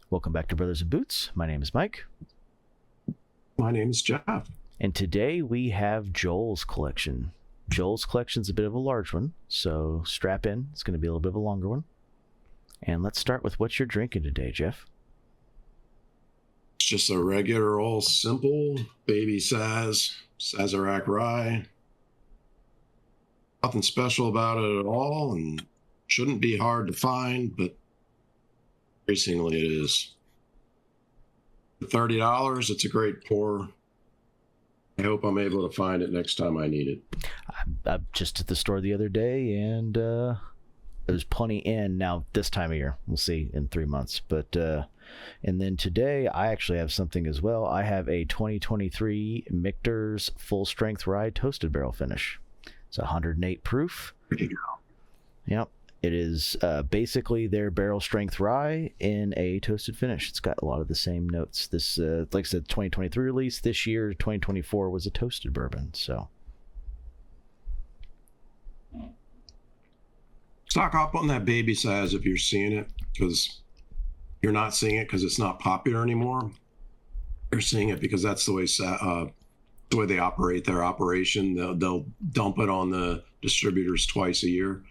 Welcome back to Brothers in Boots. My name is Mike. My name is Jeff. And today we have Joel's collection. Joel's collection's a bit of a large one, so strap in. It's going to be a little bit of a longer one. And let's start with what you're drinking today, Jeff. It's just a regular old simple baby Sazerac rye. Nothing special about it at all, and shouldn't be hard to find, but increasingly it is. For $30, it's a great pour. I hope I'm able to find it next time I need it. I'm just at the store the other day, and there's plenty in now this time of year. We'll see in 3 months. But and then today, I actually have something as well. I have a 2023 Michter's Full Strength Rye Toasted Barrel Finish. It's 108 proof. There you go. Yep. It is basically their barrel strength rye in a toasted finish. It's got a lot of the same notes. This, like I said, 2023 release. This year, 2024, was a toasted bourbon. So, stock up on that baby size if you're seeing it, because you're not seeing it because it's not popular anymore. You're seeing it because that's the way they operate their operation. They'll dump it on the distributors twice a year.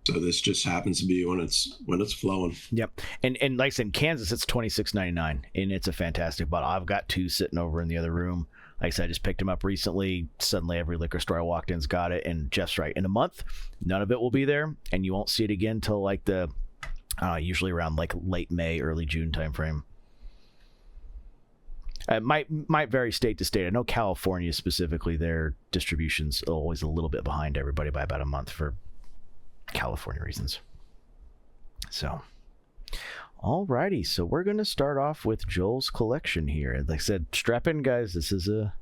So this just happens to be when it's flowing. Yep. And like I said, in Kansas, it's $26.99, and it's a fantastic bottle. I've got two sitting over in the other room. Like I said, I just picked them up recently. Suddenly, every liquor store I walked in's got it. And Jeff's right. In a month, none of it will be there, and you won't see it again till like usually around like late May, early June timeframe. It might vary state to state. I know California specifically, their distribution's always a little bit behind everybody by about a month for California reasons. So, alrighty. So we're going to start off with Joel's collection here. Like I said, strap in, guys. This is a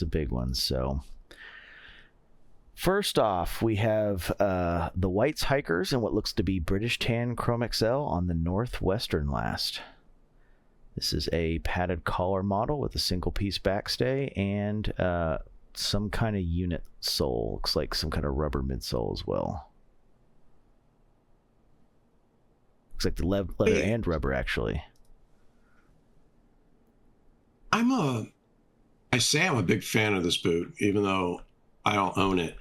big one. So, first off, we have the White's Hikers and what looks to be British Tan Chrome XL on the Northwestern last. This is a padded collar model with a single piece backstay and some kind of unit sole. Looks like some kind of rubber midsole as well. Looks like the leather and rubber, actually. I'm a big fan of this boot, even though I don't own it.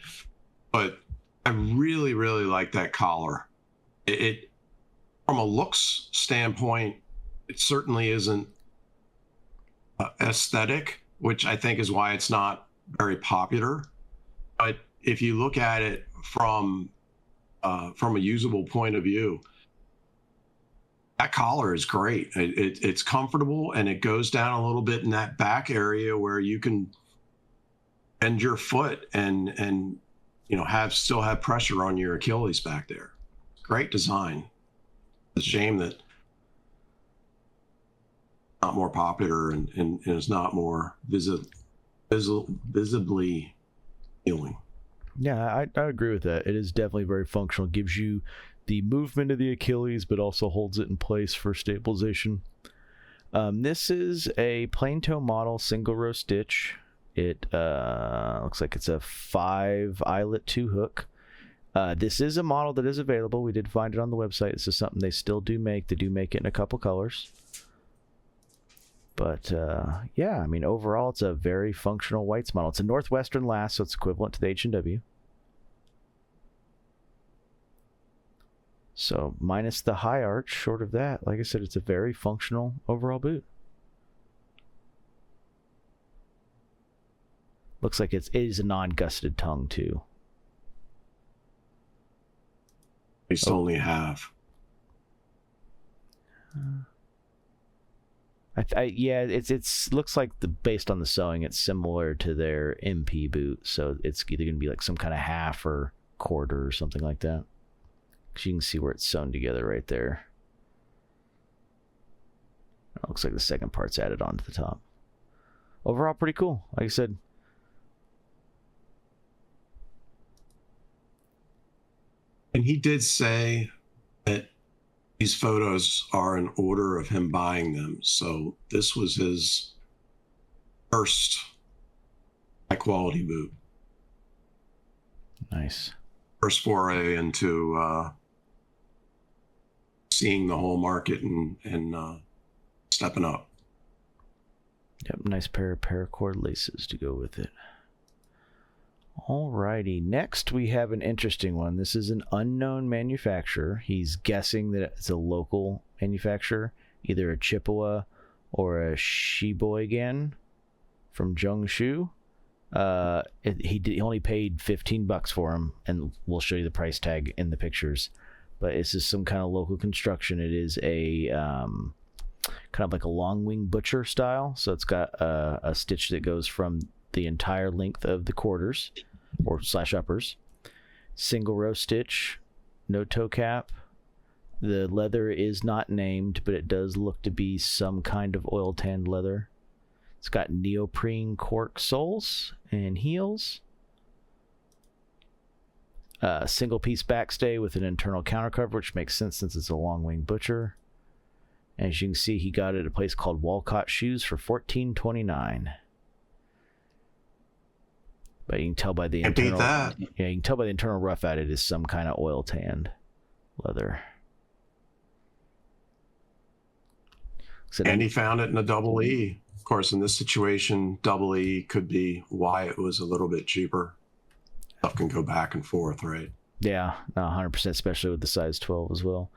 But I really, really like that collar. It from a looks standpoint, it certainly isn't aesthetic, which I think is why it's not very popular. But if you look at it from a usable point of view, that collar is great. It's comfortable, and it goes down a little bit in that back area where you can bend your foot and still have pressure on your Achilles back there. Great design. It's a shame that not more popular and is not more visibly appealing. Yeah, I agree with that. It is definitely very functional. It gives you the movement of the Achilles, but also holds it in place for stabilization. This is a plain toe model, single row stitch. It looks like it's a 5 eyelet 2 hook. This is a model that is available. We did find it on the website. This is something they still do make. They do make it in a couple colors. But yeah, I mean, overall, it's a very functional White's model. It's a Northwestern last, so it's equivalent to the H&W. So minus the high arch, short of that, like I said, it's a very functional overall boot. Looks like it is a non-gusseted tongue too. It's only half. Yeah, it's looks like based on the sewing, it's similar to their MP boot, so it's either gonna be like some kind of half or quarter or something like that. You can see where it's sewn together right there. It looks like the second part's added onto the top. Overall, pretty cool. Like I said. And he did say that these photos are in order of him buying them. So this was his first high quality boot. Nice. First foray into seeing the whole market and stepping up. Yep, nice pair of paracord laces to go with it. Alrighty, next we have an interesting one. This is an unknown manufacturer. He's guessing that it's a local manufacturer, either a Chippewa or a Sheboygan from Jiangsu. He only paid $15 for him, and we'll show you the price tag in the pictures. But this is some kind of local construction. It is a kind of like a long wing butcher style. So it's got a stitch that goes from the entire length of the quarters or slash uppers. Single row stitch, no toe cap. The leather is not named, but it does look to be some kind of oil tanned leather. It's got neoprene cork soles and heels. Single piece backstay with an internal counter cover, which makes sense since it's a long wing butcher. And as you can see, he got it at a place called Walcott Shoes for $14.29. But you can tell by the internal, yeah, you can tell by the internal rough at it is some kind of oil tanned leather. So and he found it in a double E. Of course, in this situation, double E could be why it was a little bit cheaper. Stuff can go back and forth, right? Yeah, no, 100%, especially with the size 12 as well.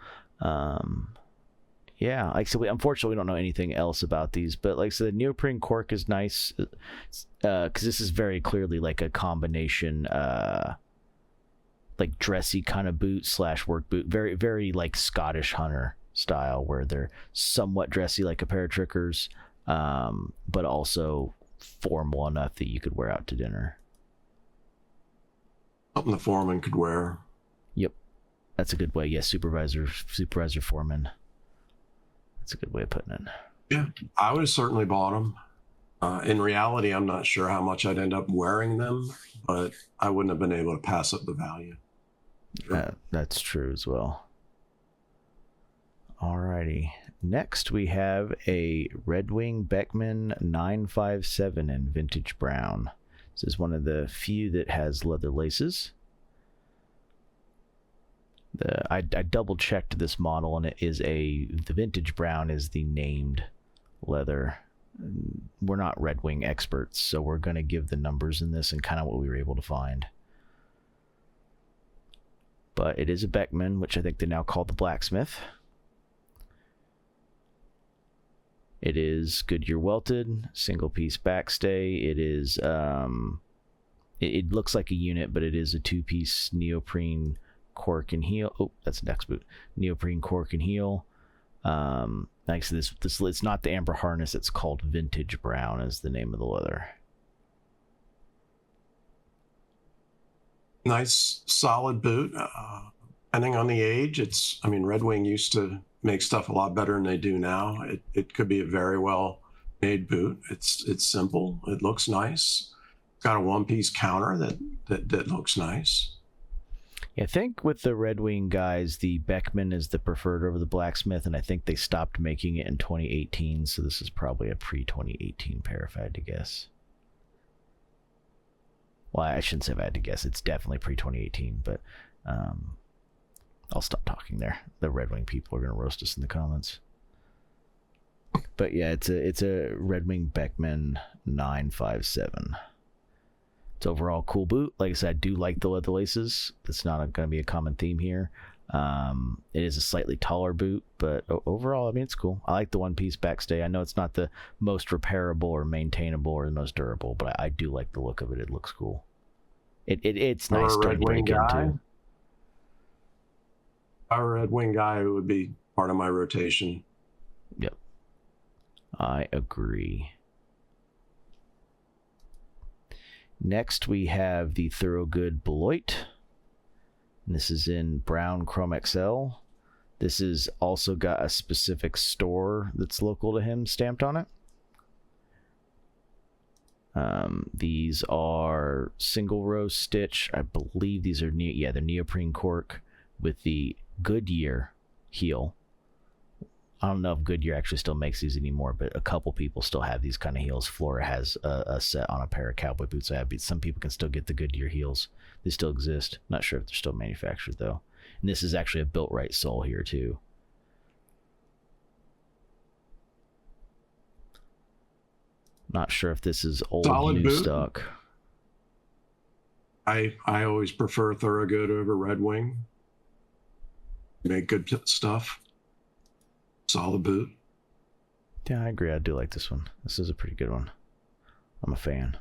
Yeah, like I said, unfortunately, we don't know anything else about these, but like I said, the neoprene cork is nice because this is very clearly like a combination, like dressy kind of boot slash work boot, very, very like Scottish hunter style, where they're somewhat dressy like a pair of trickers, but also formal enough that you could wear out to dinner. Something the foreman could wear. Yep, that's a good way. Yeah, supervisor foreman. That's a good way of putting it. Yeah, I would have certainly bought them. In reality, I'm not sure how much I'd end up wearing them, but I wouldn't have been able to pass up the value. Sure. That's true as well. Alrighty. Next, we have a Redwing Beckman 957 in vintage brown. This is one of the few that has leather laces. I double checked this model, and it is the vintage brown is the named leather. We're not Redwing experts, so we're going to give the numbers in this and kind of what we were able to find. But it is a Beckman, which I think they now call the blacksmith. It is Goodyear welted, single piece backstay. It is it looks like a unit, but it is a two-piece neoprene cork and heel. Oh, that's the next boot. Neoprene cork and heel. Like so this it's not the amber harness. It's called vintage brown is the name of the leather. Nice solid boot. Depending on the age, Redwing used to make stuff a lot better than they do now. It could be a very well made boot. It's simple. It looks nice. It's got a one-piece counter that looks nice. Yeah, I think with the Redwing guys, the Beckman is the preferred over the blacksmith, and I think they stopped making it in 2018, so this is probably a pre-2018 pair if I had to guess. Well, I shouldn't say if I had to guess. It's definitely pre-2018, but I'll stop talking there. The Redwing people are going to roast us in the comments. But yeah, it's a Redwing Beckman 957. It's overall cool boot. Like I said, I do like the leather laces. That's not going to be a common theme here. It is a slightly taller boot, but overall, it's cool. I like the one-piece backstay. I know it's not the most repairable or maintainable or the most durable, but I do like the look of it. It looks cool. It's nice to break into. A Redwing guy would be part of my rotation. Yep. I agree. Next, we have the Thorogood Bloy. This is in brown Chrome XL. This has also got a specific store that's local to him stamped on it. These are single row stitch. I believe these are they're neoprene cork with the Goodyear heel. I don't know if Goodyear actually still makes these anymore, but a couple people still have these kind of heels. Flora has a set on a pair of cowboy boots I have. Some people can still get the Goodyear heels. They still exist. Not sure if they're still manufactured, though. And this is actually a built right sole here, too. Not sure if this is old Solid new boot. stock. I always prefer Thorogood over Redwing. Make good stuff. Solid boot. Yeah, I agree. I do like this one. This is a pretty good one. I'm a fan.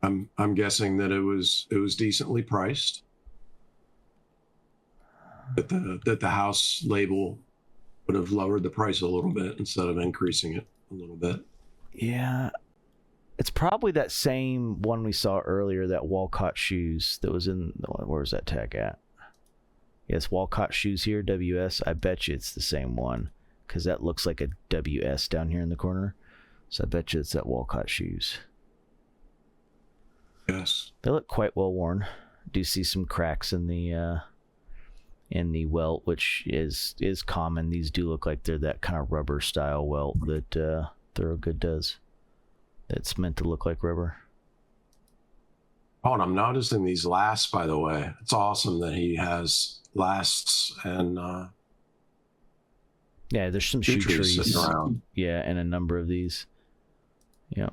I'm guessing that it was decently priced. That the house label would have lowered the price a little bit instead of increasing it a little bit. Yeah. It's probably that same one we saw earlier, that Walcott shoes that was in, where's that tag at? Yes, Walcott shoes here, WS. I bet you it's the same one because that looks like a WS down here in the corner. So I bet you it's that Walcott shoes. Yes. They look quite well worn. Do see some cracks in the welt, which is common. These do look like they're that kind of rubber style welt that Thorogood does. That's meant to look like rubber. Oh, and I'm noticing these lasts, by the way. It's awesome that he has lasts and yeah, there's some shoe trees sitting around. Yeah, and a number of these. Yeah.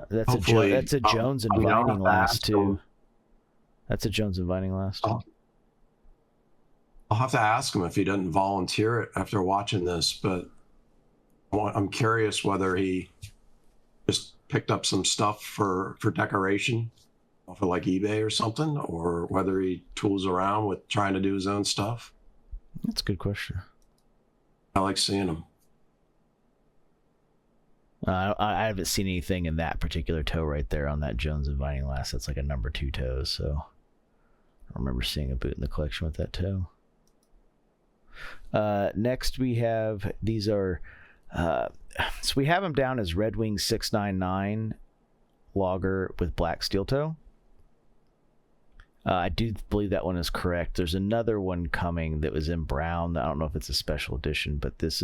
That's a Jones and Vining last too. That's a Jones and Vining last. I'll have to ask him if he doesn't volunteer it after watching this, but I'm curious whether he just picked up some stuff for decoration off of like eBay or something, or whether he tools around with trying to do his own stuff. That's a good question. I like seeing him. I haven't seen anything in that particular toe right there on that Jones and Vining last. That's like a number 2 toe, so I remember seeing a boot in the collection with that toe. Next we have, these are, so we have them down as Redwing 699 logger with black steel toe. I do believe that one is correct. There's another one coming that was in brown. I don't know if it's a special edition, but this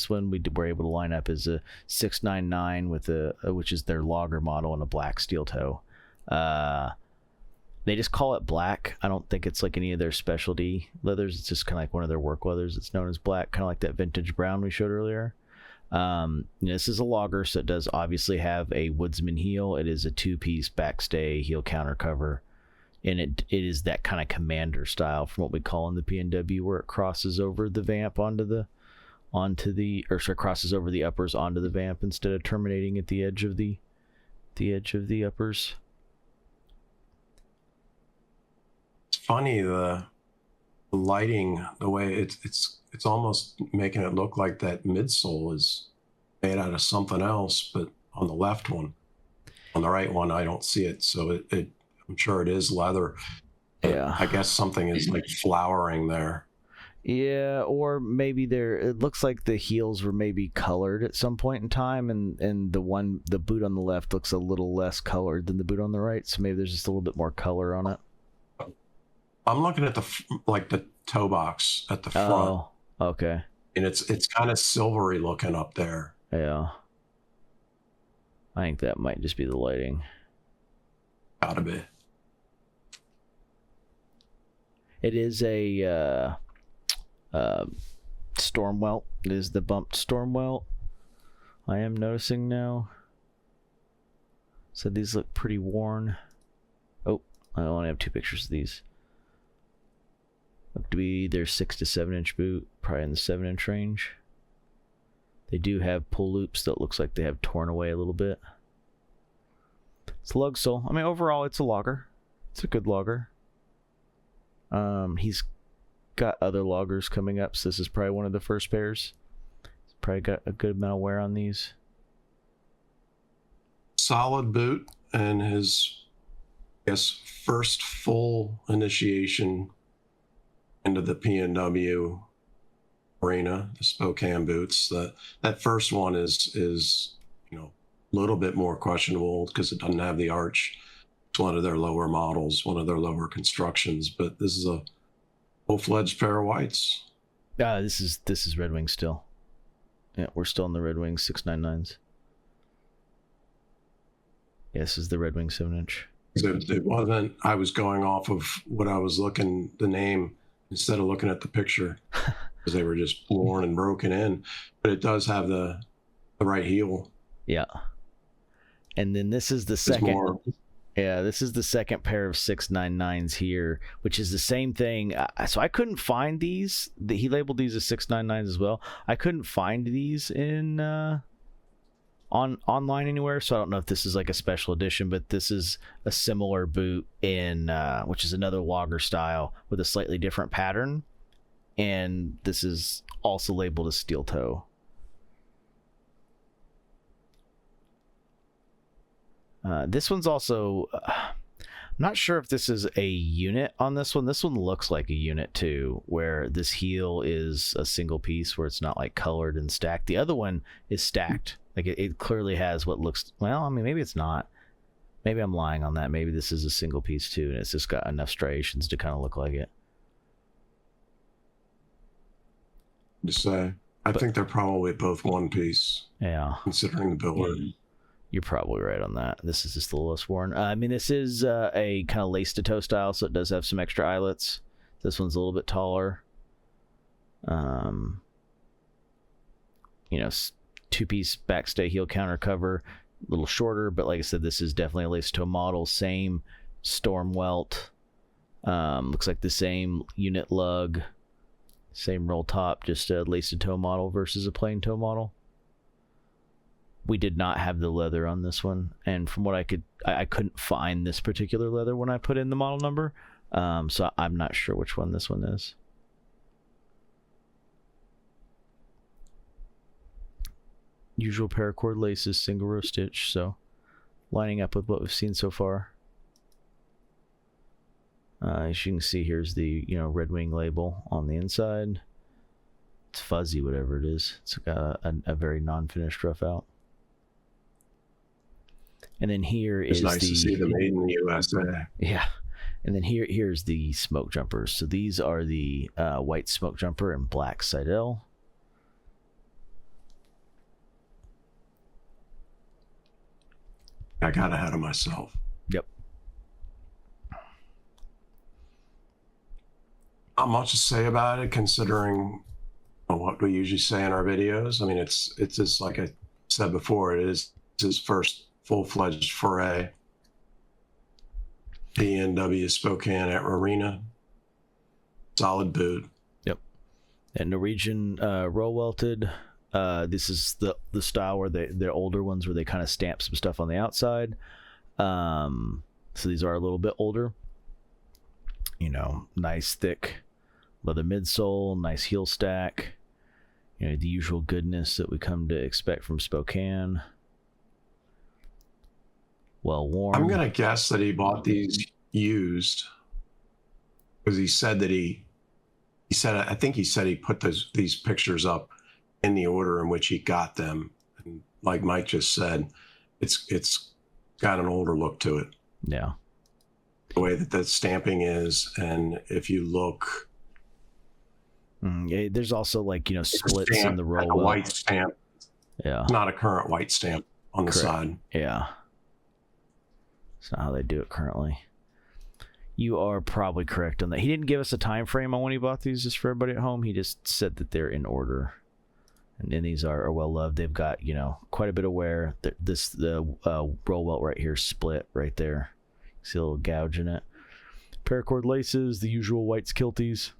one we were able to line up as a 699 with which is their logger model, and a black steel toe. They just call it black. I don't think it's like any of their specialty leathers. It's just kind of like one of their work leathers. It's known as black, kind of like that vintage brown we showed earlier. This is a logger, so it does obviously have a woodsman heel. It is a 2-piece backstay heel counter cover. And it is that kind of commander style from what we call in the PNW, where it crosses over the vamp crosses over the uppers onto the vamp instead of terminating at the edge of the uppers. It's funny the lighting, the way it's almost making it look like that midsole is made out of something else, but on the left one, on the right one, I don't see it, so it I'm sure it is leather. Yeah. I guess something is like flowering there. Yeah, or maybe it looks like the heels were maybe colored at some point in time, and the boot on the left looks a little less colored than the boot on the right, so maybe there's just a little bit more color on it. I'm looking at the toe box at the front. Oh, okay. And it's kind of silvery looking up there. Yeah. I think that might just be the lighting. Gotta be. It is a storm welt. It is the bumped storm welt. I am noticing now. So these look pretty worn. Oh, I only have 2 pictures of these. Look to be either 6 to 7 inch boot, probably in the 7-inch range. They do have pull loops that looks like they have torn away a little bit. It's a lug sole. I mean, overall, it's a logger. It's a good logger. He's got other loggers coming up, so this is probably one of the first pairs. He's probably got a good amount of wear on these. Solid boot, and his, I guess, first full initiation into the PNW arena, the Spokane boots. That first one is a little bit more questionable because it doesn't have the arch. It's one of their lower models, one of their lower constructions, but this is a full-fledged pair of whites. This is Redwing still. Yeah, we're still in the Redwing 699s. Yeah, this is the Redwing 7-inch. It wasn't, I was going off of what I was looking, the name, instead of looking at the picture, because they were just worn and broken in. But it does have the the right heel. Yeah. And then this is the second. Yeah, this is the second pair of 699s here, which is the same thing. So I couldn't find these. He labeled these as 699s as well. I couldn't find these in online anywhere, so I don't know if this is like a special edition, but this is a similar boot in which is another logger style with a slightly different pattern, and this is also labeled as steel toe. This one's also, I'm not sure if this is a unit on this one. This one looks like a unit too, where this heel is a single piece where it's not like colored and stacked. The other one is stacked. Like it clearly has what looks, well, I mean, maybe it's not. Maybe I'm lying on that. Maybe this is a single piece too, and it's just got enough striations to kind of look like it. Just say, I think they're probably both one piece. Yeah. Considering the billet. You're probably right on that. This is just the lowest worn. I mean, this is a kind of lace to toe style, so it does have some extra eyelets. This one's a little bit taller. You know, two-piece backstay heel counter cover, a little shorter, but like I said, this is definitely a lace to toe model. Same storm welt. Looks like the same unit lug, same roll top, just a lace to toe model versus a plain toe model. We did not have the leather on this one, and from what I couldn't find this particular leather when I put in the model number, so I'm not sure which one this one is. Usual paracord laces, single row stitch, so lining up with what we've seen so far. As you can see, here's the Redwing label on the inside. It's fuzzy, whatever it is. It's got a very non-finished rough out. And then here is nice to see them made in the USA. Yeah. And then here's the smoke jumpers. So these are the white smoke jumper and black Seidel. I got ahead of myself. Yep. Not much to say about it, considering what we usually say in our videos. I mean, it's just like I said before, it is his first full-fledged foray. PNW Spokane at Arena. Solid boot. Yep. And Norwegian roll welted. This is the style where they're older ones where they kind of stamp some stuff on the outside. So these are a little bit older. Nice thick leather midsole, nice heel stack. The usual goodness that we come to expect from Spokane. Well worn. I'm gonna guess that he bought these used because he said that I think he said he put these pictures up in the order in which he got them, and like Mike just said, it's got an older look to it. Yeah, the way that the stamping is, and if you look, there's also splits stamp, in the roll. Like a white stamp. Yeah, not a current white stamp on the side. Yeah, it's not how they do it currently. You are probably correct on that. He didn't give us a time frame on when he bought these, just for everybody at home. He just said that they're in order. And these are well loved. They've got, quite a bit of wear. The roll welt right here split right there. See a little gouge in it. Paracord laces, the usual whites kilties.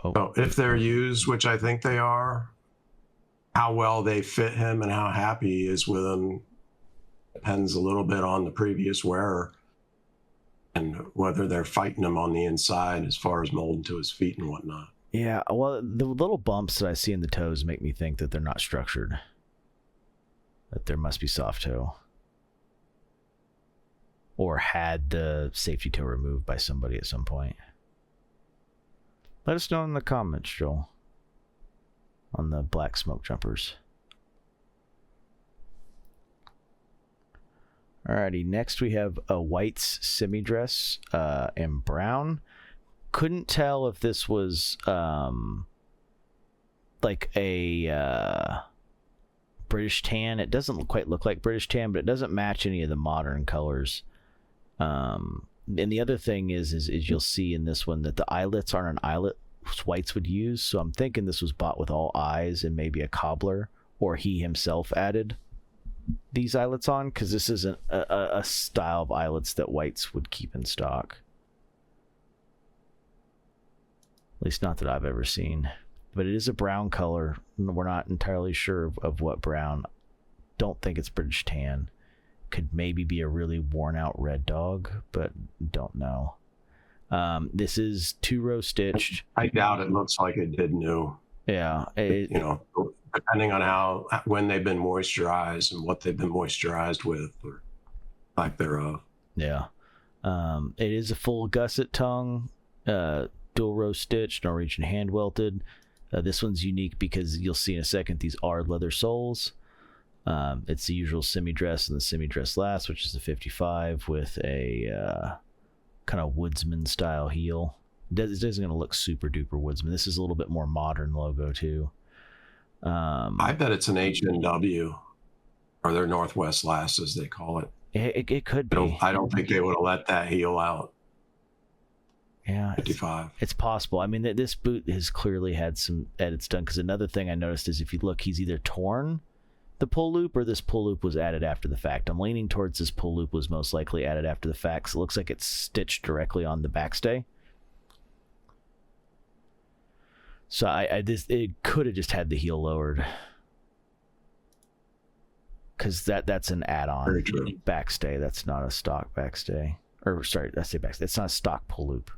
So if they're used, which I think they are, how well they fit him and how happy he is with them depends a little bit on the previous wearer and whether they're fighting him on the inside as far as molding to his feet and whatnot. Yeah, well, the little bumps that I see in the toes make me think that they're not structured. That there must be soft toe. Or had the safety toe removed by somebody at some point. Let us know in the comments, Joel, on the black smoke jumpers. Alrighty, next we have a whites semi-dress in brown. Couldn't tell if this was like a British tan. It doesn't quite look like British tan, but it doesn't match any of the modern colors. And the other thing is you'll see in this one that the eyelets aren't an eyelet whites would use. So I'm thinking this was bought with all eyes and maybe a cobbler, or he himself added these eyelets on, because this isn't a style of eyelets that whites would keep in stock. At least not that I've ever seen. But it is a brown color. We're not entirely sure of what brown. Don't think it's British tan. Could maybe be a really worn out red dog, but don't know. This is 2-row stitched. I doubt it looks like it did new. Yeah. Depending on when they've been moisturized and what they've been moisturized with, or lack thereof. Yeah. It is a full gusset tongue, dual row stitched, Norwegian hand welted. This one's unique because you'll see in a second these are leather soles. It's the usual semi-dress and the semi-dress last, which is the 55 with a kind of woodsman style heel. It isn't going to look super duper woodsman. This is a little bit more modern logo too. I bet it's an H&W, or their Northwest last, as they call it. It could be. I don't think they would have let that heel out. Yeah, 55. It's possible. I mean, this boot has clearly had some edits done, because another thing I noticed is if you look, he's either torn the pull loop or this pull loop was added after the fact. I'm leaning towards this pull loop was most likely added after the fact, so it looks like it's stitched directly on the backstay. So it could have just had the heel lowered, because that's an add-on backstay. That's not a stock backstay. Or sorry, I say backstay. It's not a stock pull loop.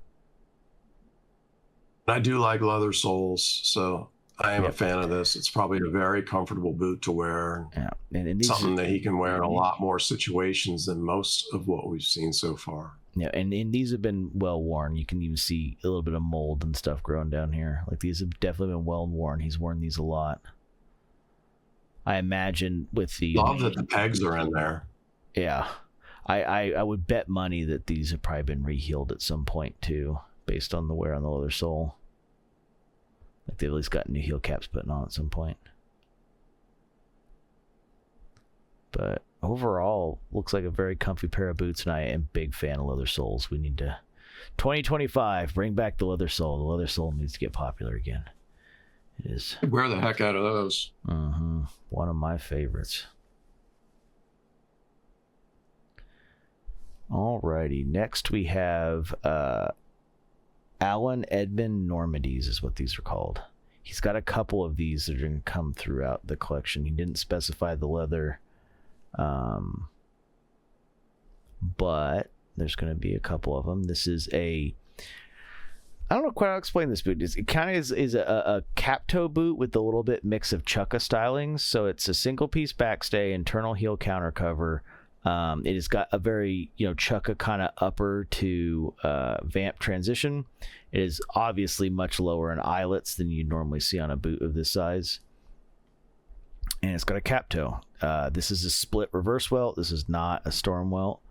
I do like leather soles, so I am a fan of this. It's probably a very comfortable boot to wear. Yeah, and something that he can wear in a lot more situations than most of what we've seen so far. Yeah, and these have been well worn. You can even see a little bit of mold and stuff growing down here. Like, these have definitely been well worn. He's worn these a lot. I imagine with the... Love that the pegs are in there. Yeah. I would bet money that these have probably been rehealed at some point too, based on the wear on the leather sole. Like, they've at least got new heel caps putting on at some point. But overall, looks like a very comfy pair of boots, and I am a big fan of leather soles. We need to 2025 bring back the leather sole. The leather sole needs to get popular again. It is. Wear the heck out of those. One of my favorites. Alrighty, next we have Allen Edmonds Normandies is what these are called. He's got a couple of these that are going to come throughout the collection. He didn't specify the leather, but there's going to be a couple of them. This is I don't know quite how to explain this boot. It kind of is a cap toe boot with a little bit mix of chukka stylings. So it's a single piece backstay, internal heel counter cover. It has got a very, chukka kind of upper to vamp transition. It is obviously much lower in eyelets than you normally see on a boot of this size. And it's got a cap toe. This is a split reverse welt. This is not a storm welt.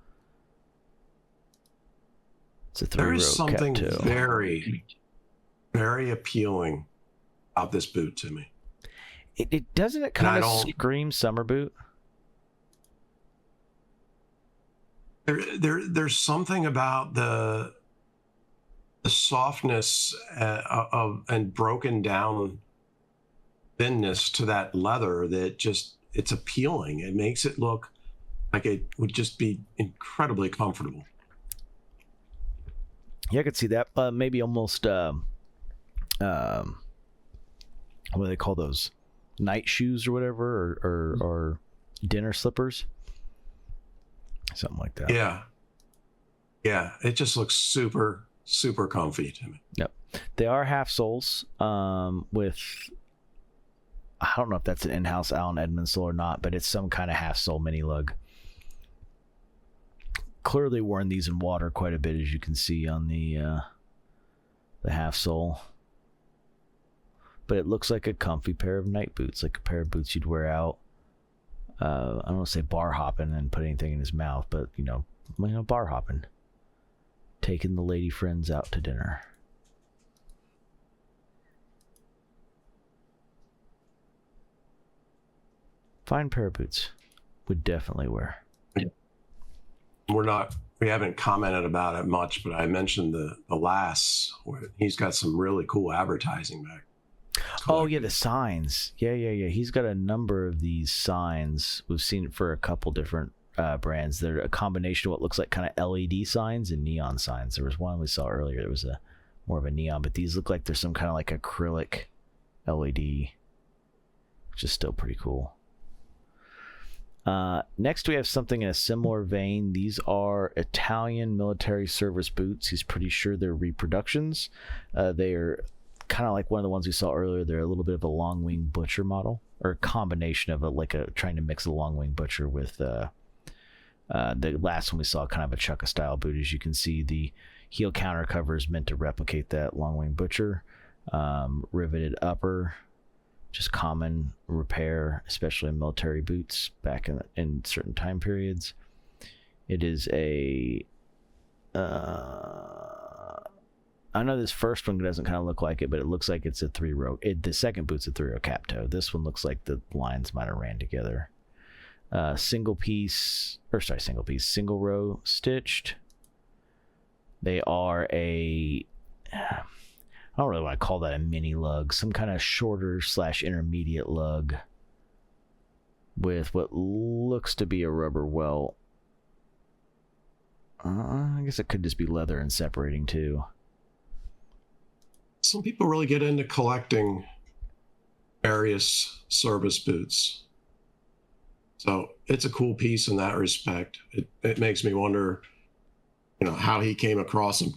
It's a 3-row cap toe. There is something very, very appealing about this boot to me. It doesn't it kind of scream summer boot? There's something about the softness of and broken down thinness to that leather that it's appealing. It makes it look like it would just be incredibly comfortable. Yeah, I could see that. Maybe almost what do they call those? Night shoes or whatever, or dinner slippers. Something like that. Yeah. It just looks super, super comfy to me. Yep. They are half soles with, I don't know if that's an in-house Allen Edmonds sole or not, but it's some kind of half sole mini lug. Clearly worn these in water quite a bit, as you can see on the half sole. But it looks like a comfy pair of night boots, like a pair of boots you'd wear out. I don't want to say bar hopping and put anything in his mouth, but bar hopping, taking the lady friends out to dinner. Fine pair of boots, would definitely wear. We haven't commented about it much, but I mentioned the lass. He's got some really cool advertising back. Oh yeah, the signs. Yeah. He's got a number of these signs. We've seen it for a couple different brands. They're a combination of what looks like kind of LED signs and neon signs. There was one we saw earlier. There was more of a neon, but these look like there's some kind of like acrylic LED, which is still pretty cool. Next we have something in a similar vein. These are Italian military service boots. He's pretty sure they're reproductions. They are kind of like one of the ones we saw earlier. They're a little bit of a long wing butcher model, or a combination of trying to mix a long wing butcher with the last one we saw, kind of a chukka style boot. As you can see, the heel counter cover is meant to replicate that long wing butcher. Riveted upper, just common repair, especially in military boots back in certain time periods. It is a I know this first one doesn't kind of look like it, but it looks like it's a 3-row. The second boot's a 3-row cap toe. This one looks like the lines might have ran together. Single row stitched. They are I don't really want to call that a mini lug, some kind of shorter / intermediate lug with what looks to be a rubber welt. I guess it could just be leather and separating too. Some people really get into collecting various service boots. So it's a cool piece in that respect. It makes me wonder, how he came across them.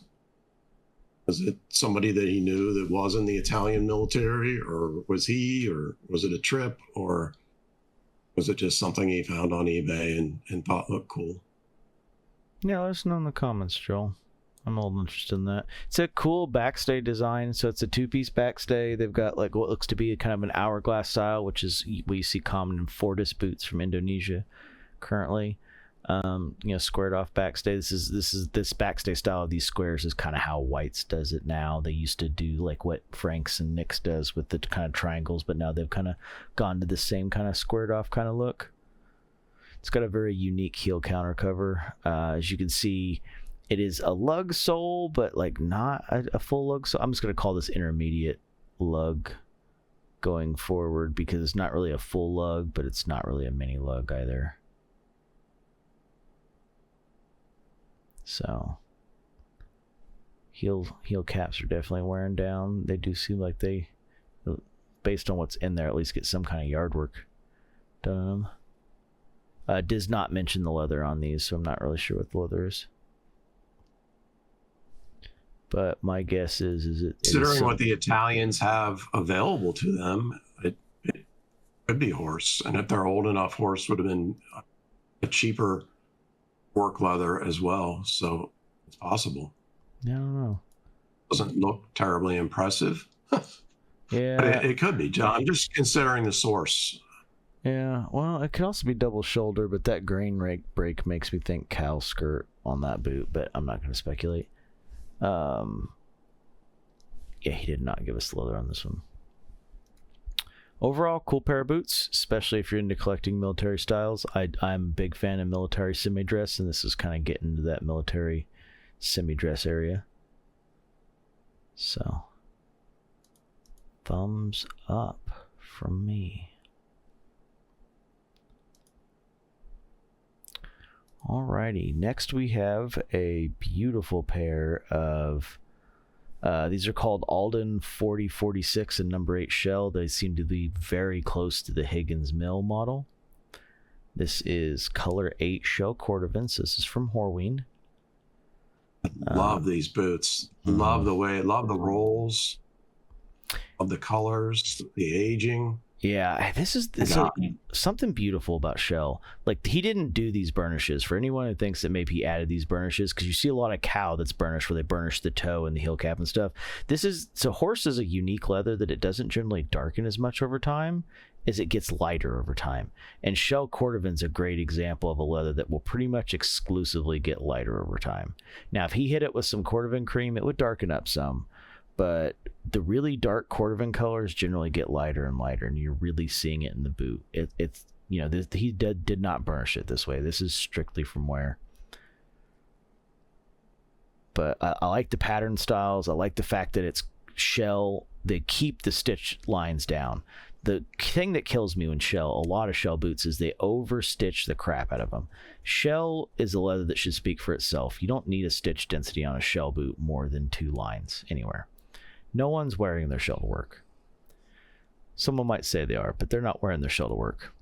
Was it somebody that he knew that was in the Italian military, or was it a trip, or was it just something he found on eBay and thought looked cool? Yeah, let us know in the comments, Joel. I'm a little interested in that. It's a cool backstay design. So it's a 2-piece backstay. They've got like what looks to be a kind of an hourglass style, which is what you see common in Fortis boots from Indonesia currently. Squared off backstay. This backstay style of these squares is kind of how White's does it now. They used to do like what Frank's and Nick's does with the kind of triangles, but now they've kind of gone to the same kind of squared off kind of look. It's got a very unique heel counter cover. As you can see, it is a lug sole, but like not a full lug sole. I'm just going to call this intermediate lug going forward because it's not really a full lug, but it's not really a mini lug either. So heel caps are definitely wearing down. They do seem like they, based on what's in there, at least get some kind of yard work done on them. Does not mention the leather on these, so I'm not really sure what the leather is. But my guess is it considering what the Italians have available to them, it could be horse, and if they're old enough, horse would have been a cheaper work leather as well. So it's possible. Yeah, I don't know. Doesn't look terribly impressive. Yeah, but it could be, John. I'm just considering the source. Yeah, well, it could also be double shoulder, but that grain break makes me think cow skirt on that boot, but I'm not going to speculate. Yeah, he did not give us the leather on this one. Overall, cool pair of boots, especially if you're into collecting military styles. I'm a big fan of military semi-dress, and this is kind of getting into that military semi-dress area. So, thumbs up from me. Alrighty, next we have a beautiful pair of these are called Alden 4046 and number 8 shell. They seem to be very close to the Higgins Mill model. This is color 8 shell cordovans. This is from Horween. I love these boots. Love the rolls, love the colors, the aging. Yeah, this is something beautiful about Shell. Like, he didn't do these burnishes. For anyone who thinks that maybe he added these burnishes, because you see a lot of cow that's burnished where they burnish the toe and the heel cap and stuff. Horse is a unique leather that it doesn't generally darken as much over time as it gets lighter over time. And Shell Cordovan's a great example of a leather that will pretty much exclusively get lighter over time. Now, if he hit it with some Cordovan cream, it would darken up some. But the really dark Cordovan colors generally get lighter and lighter, and you're really seeing it in the boot. He did not burnish it this way. This is strictly from wear. But I like the pattern styles. I like the fact that it's shell. They keep the stitch lines down. The thing that kills me when a lot of shell boots is they overstitch the crap out of them. Shell is a leather that should speak for itself. You don't need a stitch density on a shell boot more than 2 lines anywhere. No one's wearing their shell to work. Someone might say they are, but they're not wearing their shell to work.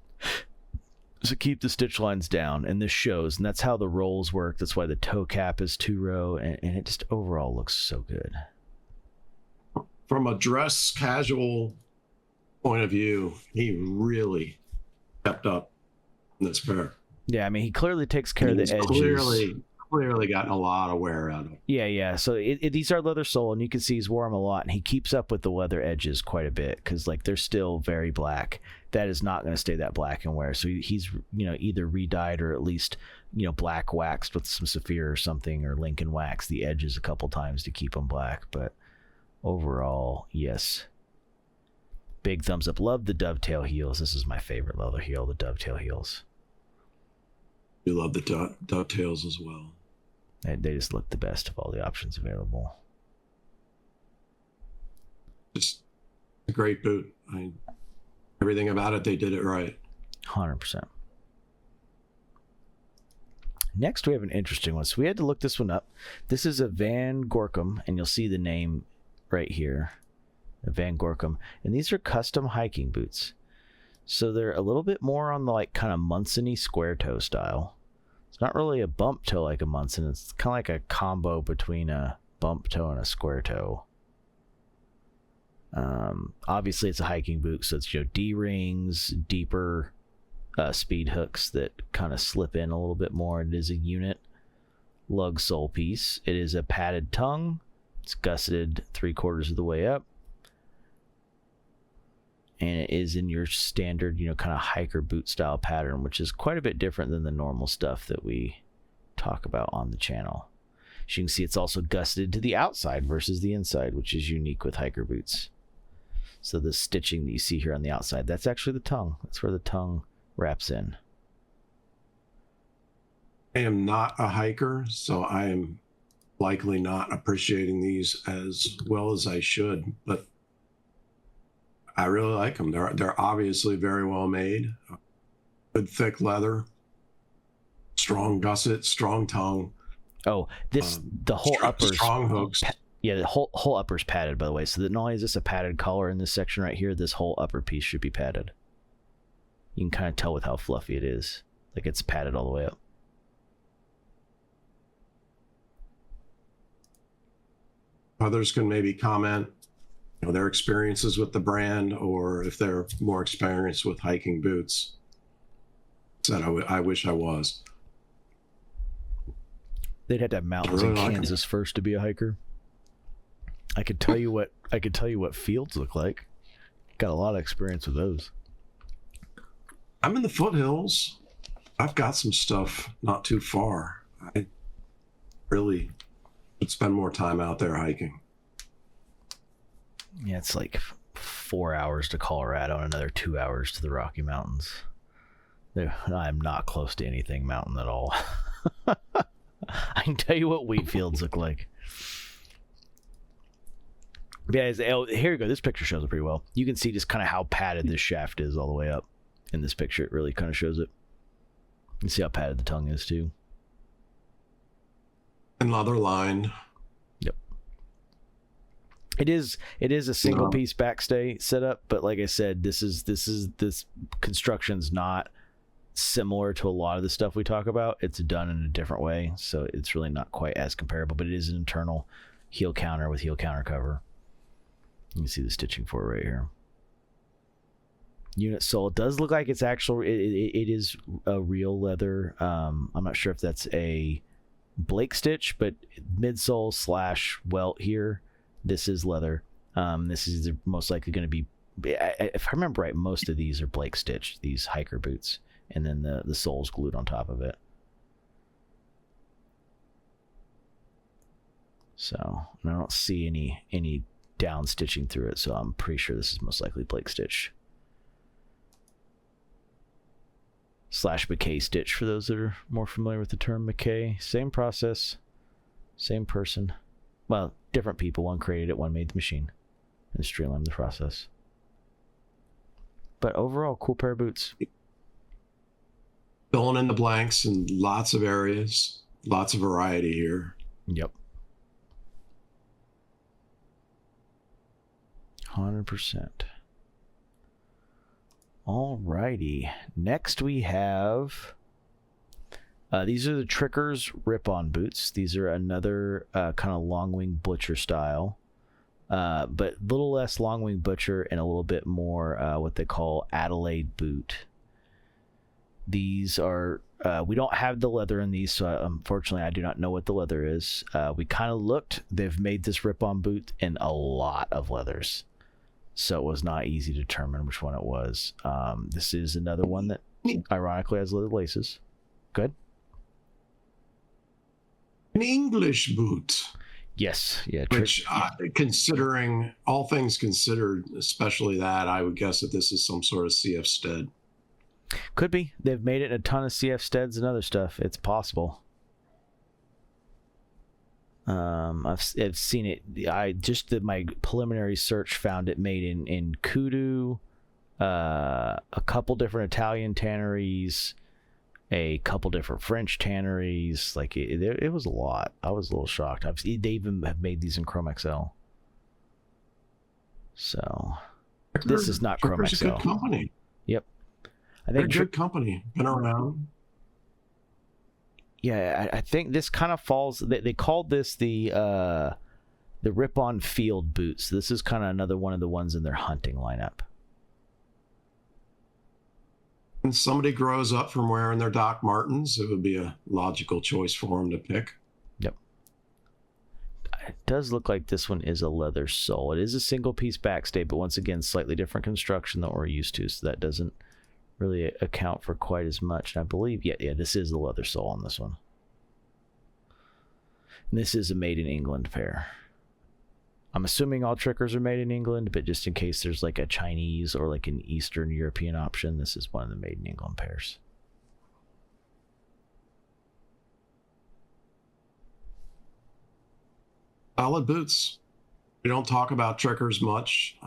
So keep the stitch lines down, and this shows, and that's how the rolls work. That's why the toe cap is 2-row, and it just overall looks so good. From a dress casual point of view, he really stepped up in this pair. Yeah, I mean, he clearly takes care of the edges. Clearly gotten a lot of wear out of it. Yeah. So these are leather sole, and you can see he's worn them a lot, and he keeps up with the leather edges quite a bit because like they're still very black. That is not going to stay that black and wear. So he's either re-dyed or at least black waxed with some Saphir or something, or Lincoln wax the edges a couple times to keep them black. But overall, yes. Big thumbs up. Love the dovetail heels. This is my favorite leather heel, the dovetail heels. You love the dovetails as well. They just look the best of all the options available. Just a great boot. Everything about it, they did it right. 100%. Next, we have an interesting one. So we had to look this one up. This is a Van Gorkum, and you'll see the name right here. Van Gorkum. And these are custom hiking boots. So they're a little bit more on the like kind of Munson-y square toe style. It's not really a bump toe like a Munson. It's kind of like a combo between a bump toe and a square toe. Obviously it's a hiking boot, so it's D-rings, deeper speed hooks that kind of slip in a little bit more. It is a unit lug sole piece. It is a padded tongue. It's gusseted 3/4 of the way up. And it is in your standard, kind of hiker boot style pattern, which is quite a bit different than the normal stuff that we talk about on the channel. As you can see, it's also gusseted to the outside versus the inside, which is unique with hiker boots. So the stitching that you see here on the outside, that's actually the tongue. That's where the tongue wraps in. I am not a hiker, so I am likely not appreciating these as well as I should, but I really like them. They're obviously very well made. Good thick leather, strong gusset, strong tongue. Oh, the whole upper strong hooks. Yeah, the whole upper's padded, by the way. So that not only is this a padded collar in this section right here, this whole upper piece should be padded. You can kind of tell with how fluffy it is. Like it's padded all the way up. Others can maybe comment, their experiences with the brand, or if they're more experienced with hiking boots. That I wish I was. They'd have to have mountains in Kansas first to be a hiker. I could tell you what fields look like. Got a lot of experience with those. I'm in the foothills. I've got some stuff not too far. I really would spend more time out there hiking. Yeah, it's like 4 hours to Colorado and another 2 hours to the Rocky Mountains. I'm not close to anything mountain at all. I can tell you what wheat fields look like. Yeah, here you go. This picture shows it pretty well. You can see just kind of how padded this shaft is all the way up. In this picture, it really kind of shows it. You can see how padded the tongue is too. And leather lined. Yep. It is a single piece backstay setup, but like I said, this construction's not similar to a lot of the stuff we talk about. It's done in a different way, so it's really not quite as comparable, but it is an internal heel counter with heel counter cover. You can see the stitching for it right here. Unit sole. It does look like it's actual. It is a real leather. I'm not sure if that's a Blake stitch, but midsole / welt here. This is leather. This is most likely going to be, if I remember right, most of these are Blake stitch, these hiker boots, and then the sole's glued on top of it. So I don't see any down stitching through it, so I'm pretty sure this is most likely Blake stitch / McKay stitch for those that are more familiar with the term McKay. Same process, Same person. Well, different people. One created it, one made the machine, and streamlined the process. But overall, cool pair of boots. Filling in the blanks in lots of areas, lots of variety here. Yep. 100%. Alrighty. Next we have... these are the Trickers Ripon boots. These are another kind of long-wing butcher style. But a little less long-wing butcher and a little bit more what they call Adelaide boot. These are... we don't have the leather in these, so unfortunately I do not know what the leather is. We kind of looked. They've made this Ripon boot in a lot of leathers. So it was not easy to determine which one it was. This is another one that ironically has leather laces. Good. An English boot. Yes. Yeah. Which, considering all things considered, especially that, I would guess that this is some sort of CF Stead. Could be. They've made it in a ton of CF Steads and other stuff. It's possible. I've seen it. I just did my preliminary search, found it made in Kudu, a couple different Italian tanneries, a couple different French tanneries. Like it was a lot. I was a little shocked. They even have made these in Chrome XL. So this is not Chrome XL. A good company. Yep. I think good company. Been around. Yeah, I think this kind of falls. They called this the Ripon Field boots. This is kind of another one of the ones in their hunting lineup. When somebody grows up from wearing their Doc Martens, it would be a logical choice for them to pick. Yep. It does look like this one is a leather sole. It is a single piece backstay, but once again, slightly different construction than we're used to, so that doesn't really account for quite as much. And I believe, yeah, this is the leather sole on this one. And this is a made in England pair. I'm assuming all Trickers are made in England, but just in case there's like a Chinese or like an Eastern European option, this is one of the made in England pairs. Solid boots. We don't talk about Trickers much.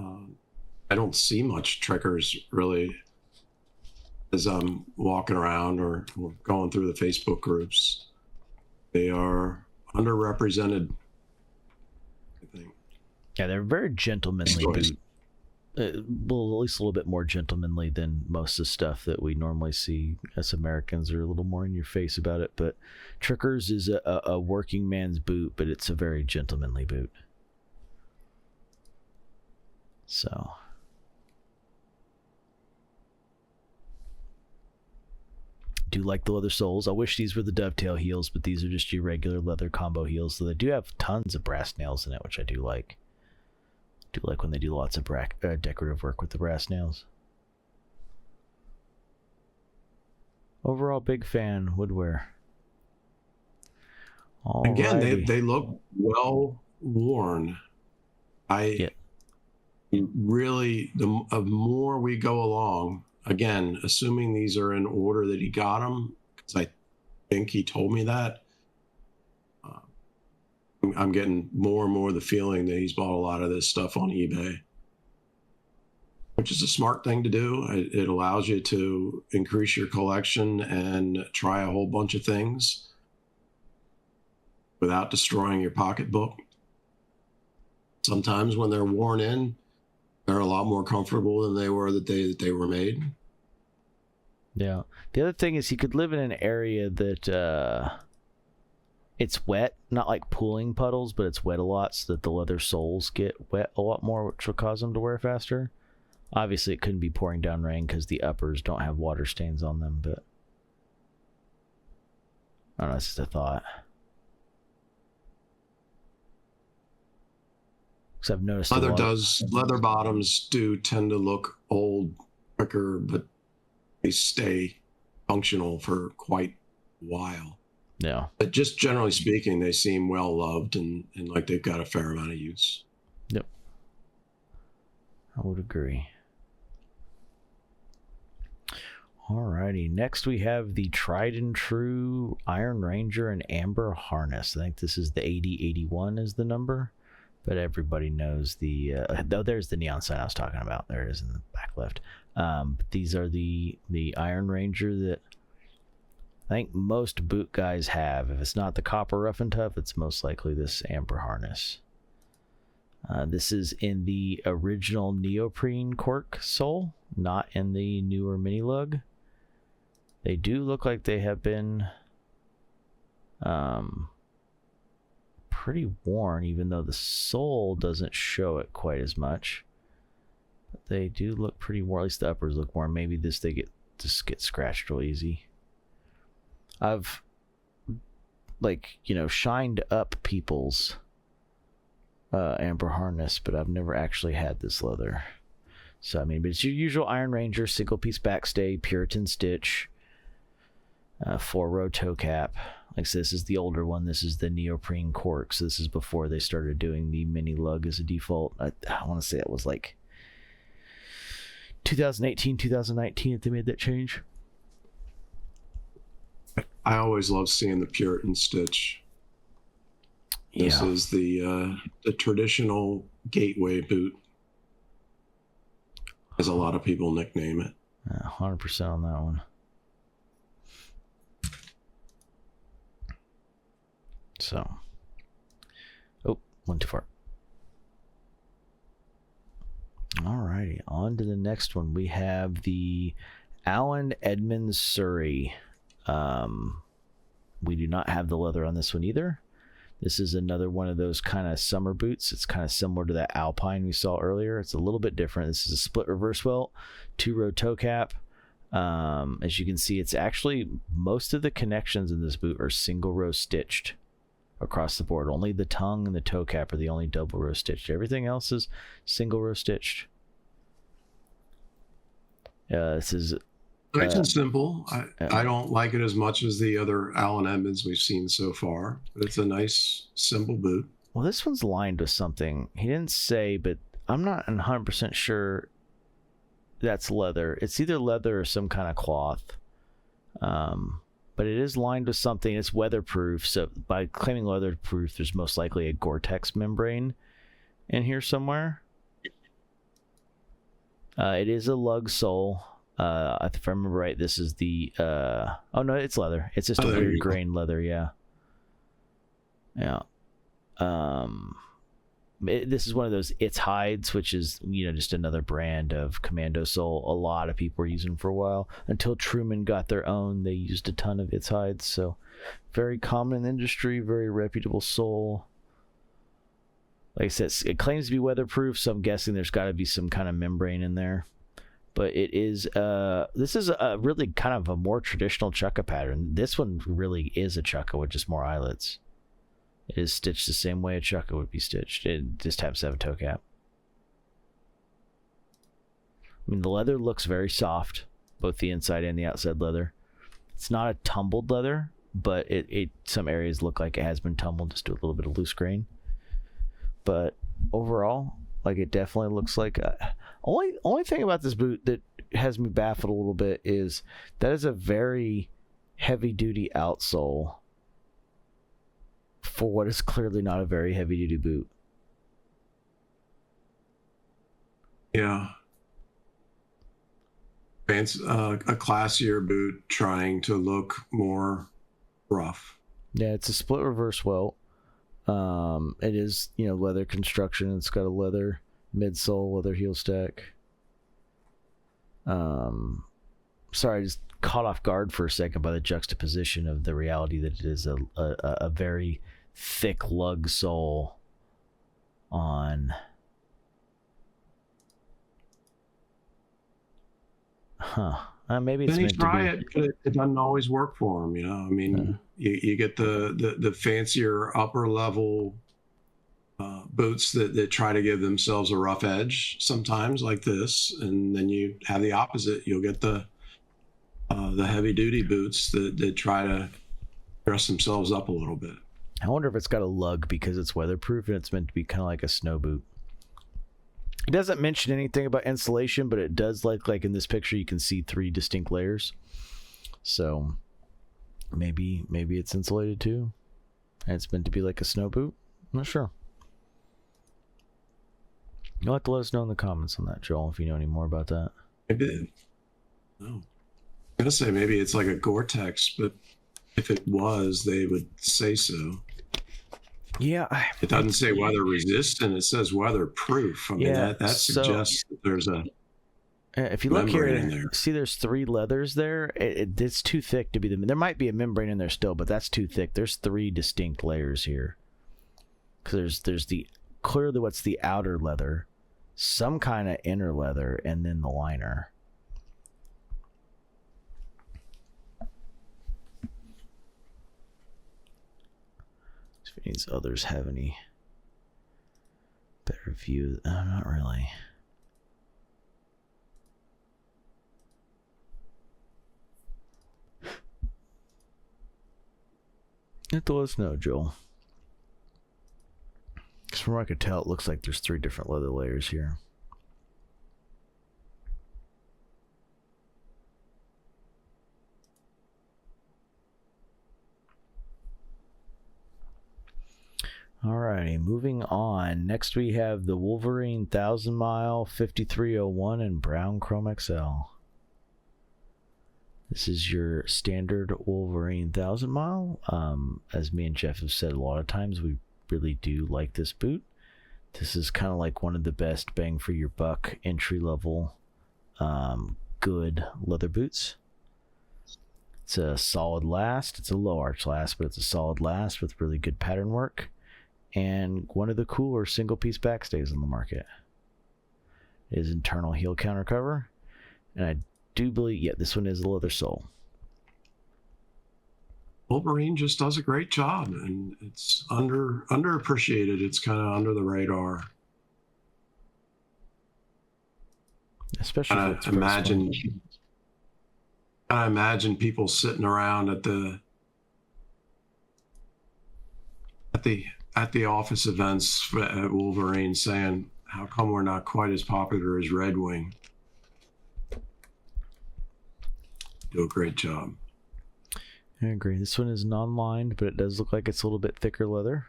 I don't see much Trickers really as I'm walking around or going through the Facebook groups. They are underrepresented, I think. Yeah, they're very gentlemanly boot. Well, at least a little bit more gentlemanly than most of the stuff that we normally see. Us Americans are a little more in your face about it, but Trickers is a working man's boot, but it's a very gentlemanly boot. So... do like the leather soles. I wish these were the dovetail heels, but these are just your regular leather combo heels. So they do have tons of brass nails in it, which I do like. Do like when they do lots of decorative work with the brass nails. Overall, big fan. Woodwear. Again, they look well worn. Really, the more we go along, again, assuming these are in order that he got them, because I think he told me that, I'm getting more and more the feeling that he's bought a lot of this stuff on eBay, which is a smart thing to do. It allows you to increase your collection and try a whole bunch of things without destroying your pocketbook. Sometimes when they're worn in, they're a lot more comfortable than they were the day that they were made. Yeah. The other thing is he could live in an area that it's wet, not like pooling puddles, but it's wet a lot, so that the leather soles get wet a lot more, which will cause them to wear faster. Obviously, it couldn't be pouring down rain because the uppers don't have water stains on them, but I don't know, it's just a thought. Because I've noticed leather bottoms do tend to look old quicker, but they stay functional for quite a while. Yeah. But just generally speaking, they seem well loved and like they've got a fair amount of use. Yep. I would agree. Alrighty, next we have the tried and true Iron Ranger and Amber Harness. I think this is the 8081 is the number, but everybody knows the, though there's the neon sign I was talking about. There it is in the back left. These are the Iron Ranger that I think most boot guys have. If it's not the copper rough and tough, it's most likely this Amber Harness. This is in the original neoprene cork sole, not in the newer mini lug. They do look like they have been pretty worn, even though the sole doesn't show it quite as much. But they do look pretty worn. At least the uppers look worn. Maybe they just get scratched real easy. I've shined up people's Amber Harness, but I've never actually had this leather. So I mean, but it's your usual Iron Ranger single piece backstay, Puritan stitch. 4-row toe cap. Like so this is the older one. This is the neoprene cork. So this is before they started doing the mini lug as a default. I want to say it was like 2018, 2019 that they made that change. I always love seeing the Puritan stitch. This is the traditional gateway boot, as a lot of people nickname it. 100% on that one. So, went too far. Alrighty, on to the next one. We have the Allen Edmonds Surrey. We do not have the leather on this one either. This is another one of those kind of summer boots. It's kind of similar to that Alpine we saw earlier. It's a little bit different. This is a split reverse welt, 2-row toe cap. As you can see, it's actually most of the connections in this boot are single row stitched across the board. Only the tongue and the toe cap are the only double row stitched. Everything else is single row stitched. This is nice and simple. I don't like it as much as the other Allen Edmonds we've seen so far, but it's a nice, simple boot. Well, this one's lined with something. He didn't say, but I'm not 100% sure that's leather. It's either leather or some kind of cloth. But it is lined with something. It's weatherproof. So by claiming weatherproof, there's most likely a Gore-Tex membrane in here somewhere. It is a lug sole. If I remember right, this is the oh no, it's leather. It's just a weird grain leather. Yeah. This is one of those It's Hides, which is just another brand of commando sole a lot of people were using for a while until Truman got their own. They used a ton of It's Hides, so very common in the industry, very reputable sole. Like I said, it claims to be weatherproof, so I'm guessing there's got to be some kind of membrane in there. But it is this is a really kind of a more traditional chukka pattern. This one really is a chukka with just more eyelets. It is stitched the same way a chukka would be stitched. It just happens to have a toe cap. I mean, the leather looks very soft, both the inside and the outside leather. It's not a tumbled leather, but it some areas look like it has been tumbled just to a little bit of loose grain. But overall, like, it definitely looks like only thing about this boot that has me baffled a little bit is that is a very heavy duty outsole for what is clearly not a very heavy duty boot. Yeah. It's a classier boot trying to look more rough. Yeah, it's a split reverse welt. It is, leather construction. It's got a leather midsole, leather heel stack. Sorry, I just caught off guard for a second by the juxtaposition of the reality that it is a very thick lug sole on. Maybe it's then meant try to be. It doesn't always work for them, I mean, you get the fancier upper level boots that try to give themselves a rough edge sometimes, like this, and then you have the opposite. You'll get the heavy duty boots that try to dress themselves up a little bit. I wonder if it's got a lug because it's weatherproof and it's meant to be kind of like a snow boot. It doesn't mention anything about insulation, but it does like in this picture you can see 3 distinct layers. So maybe it's insulated too. And it's meant to be like a snow boot. I'm not sure. You'll have to let us know in the comments on that, Joel, if you know any more about that. Maybe. No. I'm gonna say maybe it's like a Gore-Tex, but if it was, they would say so. Yeah. It doesn't say weather resistant, it says weatherproof. I mean, that suggests that there's a if you look here, in there. See there's 3 leathers there. It's too thick to be there might be a membrane in there still, but that's too thick. There's 3 distinct layers here. Because there's the clearly what's the outer leather, some kind of inner leather, and then the liner. If these others have any better view, not really. You have to let us know, Joel. Because from what I could tell, it looks like there's 3 different leather layers here. Alrighty, moving on. Next we have the Wolverine 1000 Mile 5301 in Brown Chrome XL. This is your standard Wolverine 1000 Mile. As me and Jeff have said a lot of times, we really do like this boot. This is kind of like one of the best bang for your buck entry level good leather boots. It's a solid last. It's a low arch last, but it's a solid last with really good pattern work. And one of the cooler single piece backstays on the market. It is internal heel counter cover. And I do believe, yeah, this one is a leather sole. Wolverine just does a great job, and it's underappreciated. It's kind of under the radar. Especially I imagine people sitting around at the office events at Wolverine saying, how come we're not quite as popular as Redwing? Do a great job. I agree. This one is non-lined, but it does look like it's a little bit thicker leather.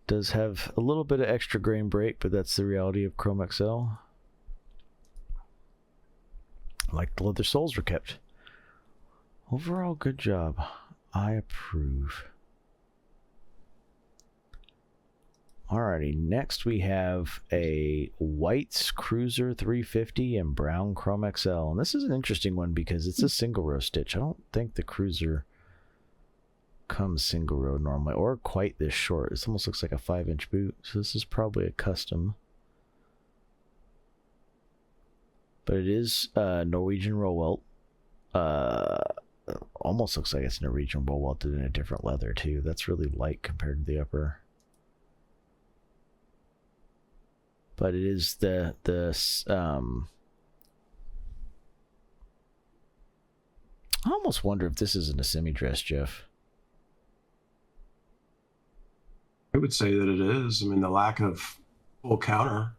Does have a little bit of extra grain break, but that's the reality of Chrome XL. Like the leather soles were kept. Overall, good job. I approve. Alrighty, next we have a White's Cruiser 350 in Brown Chrome XL. And this is an interesting one because it's a single row stitch. I don't think the Cruiser comes single row normally, or quite this short. This almost looks like a 5-inch boot. So this is probably a custom. But it is Norwegian roll welt. Almost looks like it's Norwegian roll welted in a different leather too. That's really light compared to the upper. But it is I almost wonder if this isn't a semi-dress, Jeff. I would say that it is. I mean, the lack of full counter.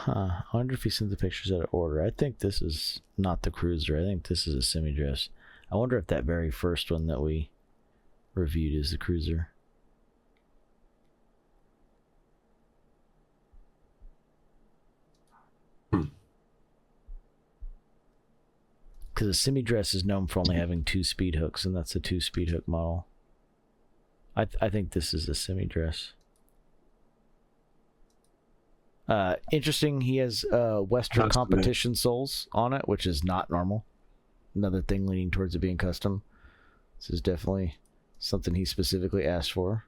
I wonder if he sent the pictures out of order. I think this is not the Cruiser. I think this is a semi-dress. I wonder if that very first one that we reviewed is the Cruiser. Because a semi-dress is known for only having 2 speed hooks, and that's a 2 speed hook model. I think this is a semi-dress. Interesting, he has Western competition soles on it, which is not normal. Another thing leaning towards it being custom. This is definitely something he specifically asked for.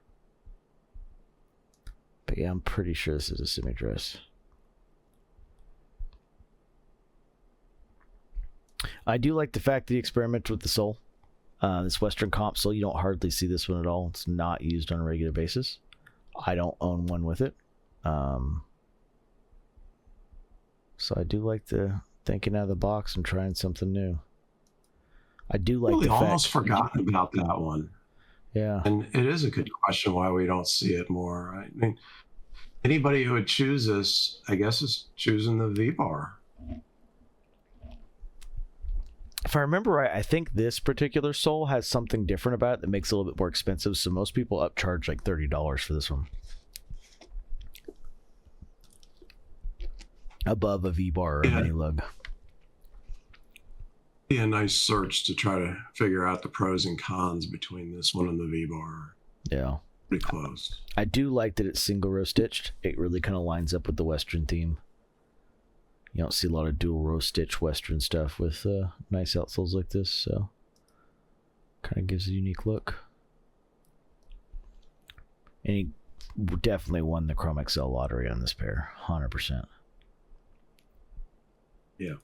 But yeah, I'm pretty sure this is a semi-dress. I do like the fact that he experimented with the sole. This Western comp sole, you don't hardly see this one at all. It's not used on a regular basis. I don't own one with it. So I do like the thinking out of the box and trying something new. I do like the fact... almost forgotten about that one. Yeah. And it is a good question why we don't see it more. I mean, anybody who would choose this, I guess, is choosing the V-bar. If I remember right, I think this particular sole has something different about it that makes it a little bit more expensive. So most people upcharge like $30 for this one, above a V-bar or a mini lug. Be a nice search to try to figure out the pros and cons between this one and the V-bar. Yeah, pretty close. I do like that it's single row stitched. It really kind of lines up with the Western theme. You don't see a lot of dual row stitch Western stuff with nice outsoles like this, so kind of gives a unique look. And he definitely won the Chrome XL lottery on this pair, 100%. Yeah.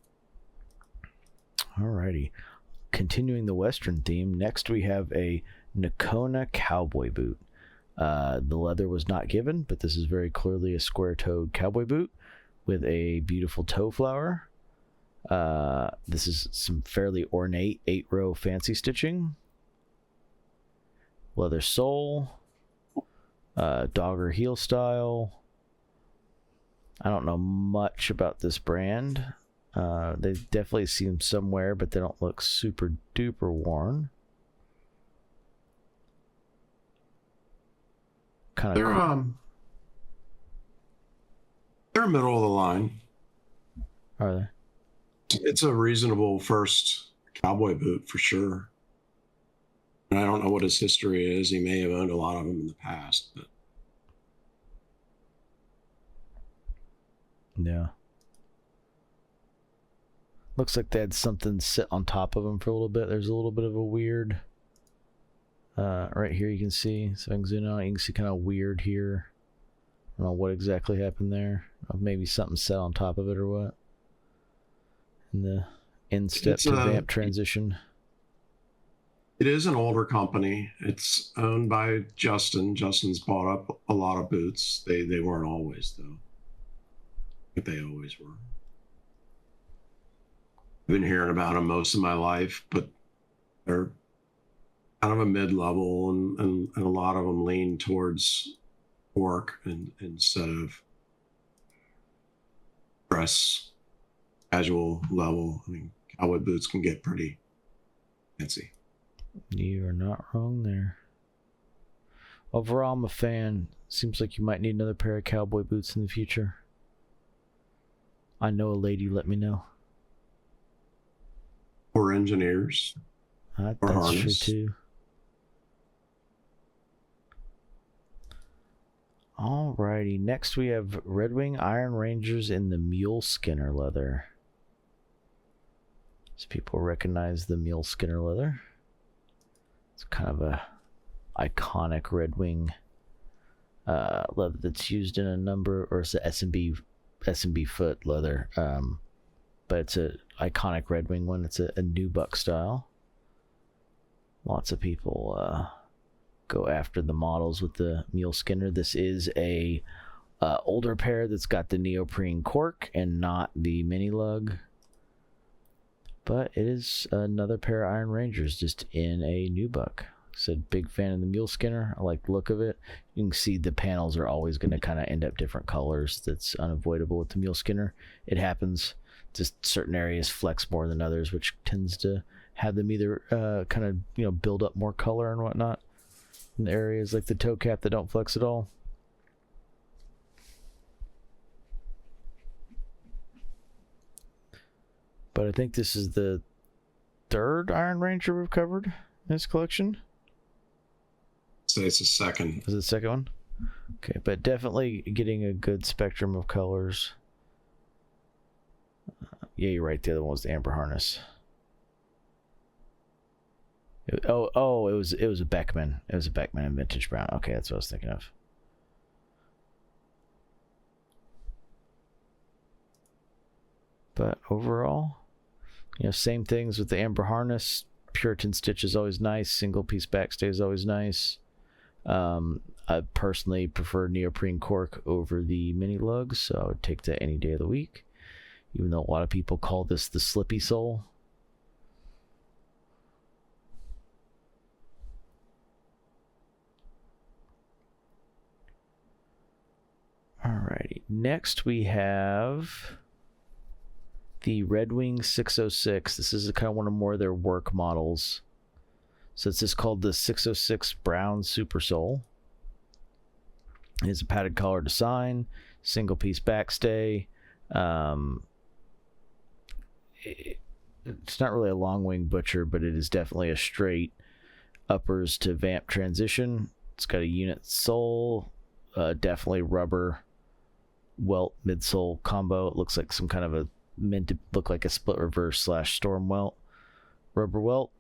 Alrighty. Continuing the Western theme, next we have a Nocona cowboy boot. The leather was not given, but this is very clearly a square-toed cowboy boot with a beautiful toe flower. This is some fairly ornate 8-row fancy stitching. Leather sole. Dogger heel style. I don't know much about this brand. They definitely see them somewhere, but they don't look super duper worn. Kind of cool. They're middle of the line. Are they? It's a reasonable first cowboy boot for sure. And I don't know what his history is. He may have owned a lot of them in the past, but yeah. Looks like they had something sit on top of them for a little bit. There's a little bit of a weird right here you can see. So if I can zoom out, you can see kind of weird here. I don't know what exactly happened there. Maybe something set on top of it or what. And the instep to vamp transition. It is an older company. It's owned by Justin. Justin's bought up a lot of boots. They weren't always, though. But they always were. I've been hearing about them most of my life, but they're kind of a mid-level, and a lot of them lean towards work instead of dress, casual level. I mean, cowboy boots can get pretty fancy. You are not wrong there. Overall, I'm a fan. Seems like you might need another pair of cowboy boots in the future. I know a lady, let me know. Or engineers. That's harness. True too. Alrighty, next we have Redwing Iron Rangers in the Muleskinner leather. So people recognize the Muleskinner leather. It's kind of a iconic Redwing leather that's used in a number, or it's the S&B foot leather. But it's a iconic Redwing one. It's a nubuck style. Lots of people go after the models with the Muleskinner. This is a older pair that's got the neoprene cork and not the mini lug. But it is another pair of Iron Rangers, just in a nubuck. Said big fan of the Muleskinner. I like the look of it. You can see the panels are always going to kind of end up different colors. That's unavoidable with the Muleskinner. It happens. Just certain areas flex more than others, which tends to have them either kind of build up more color and whatnot. In areas like the toe cap that don't flex at all. But I think this is the third Iron Ranger we've covered in this collection. Say it's the second. Is it the second one? Okay, but definitely getting a good spectrum of colors. Yeah, you're right. The other one was the Amber Harness. It was a Beckman. It was a Beckman in vintage brown. Okay, that's what I was thinking of. But overall, same things with the Amber Harness. Puritan stitch is always nice. Single piece backstay is always nice. I personally prefer neoprene cork over the mini lugs, so I would take that any day of the week. Even though a lot of people call this the slippy sole. Alrighty. Next we have the Redwing 606. This is kind of one of more of their work models. So it's just called the 606 Brown Super Sole. It's a padded collar design, single piece backstay. It's not really a long wing butcher, but it is definitely a straight uppers to vamp transition. It's got a unit sole, definitely rubber welt midsole combo. It looks like some kind of meant to look like a split reverse / storm welt, rubber welt.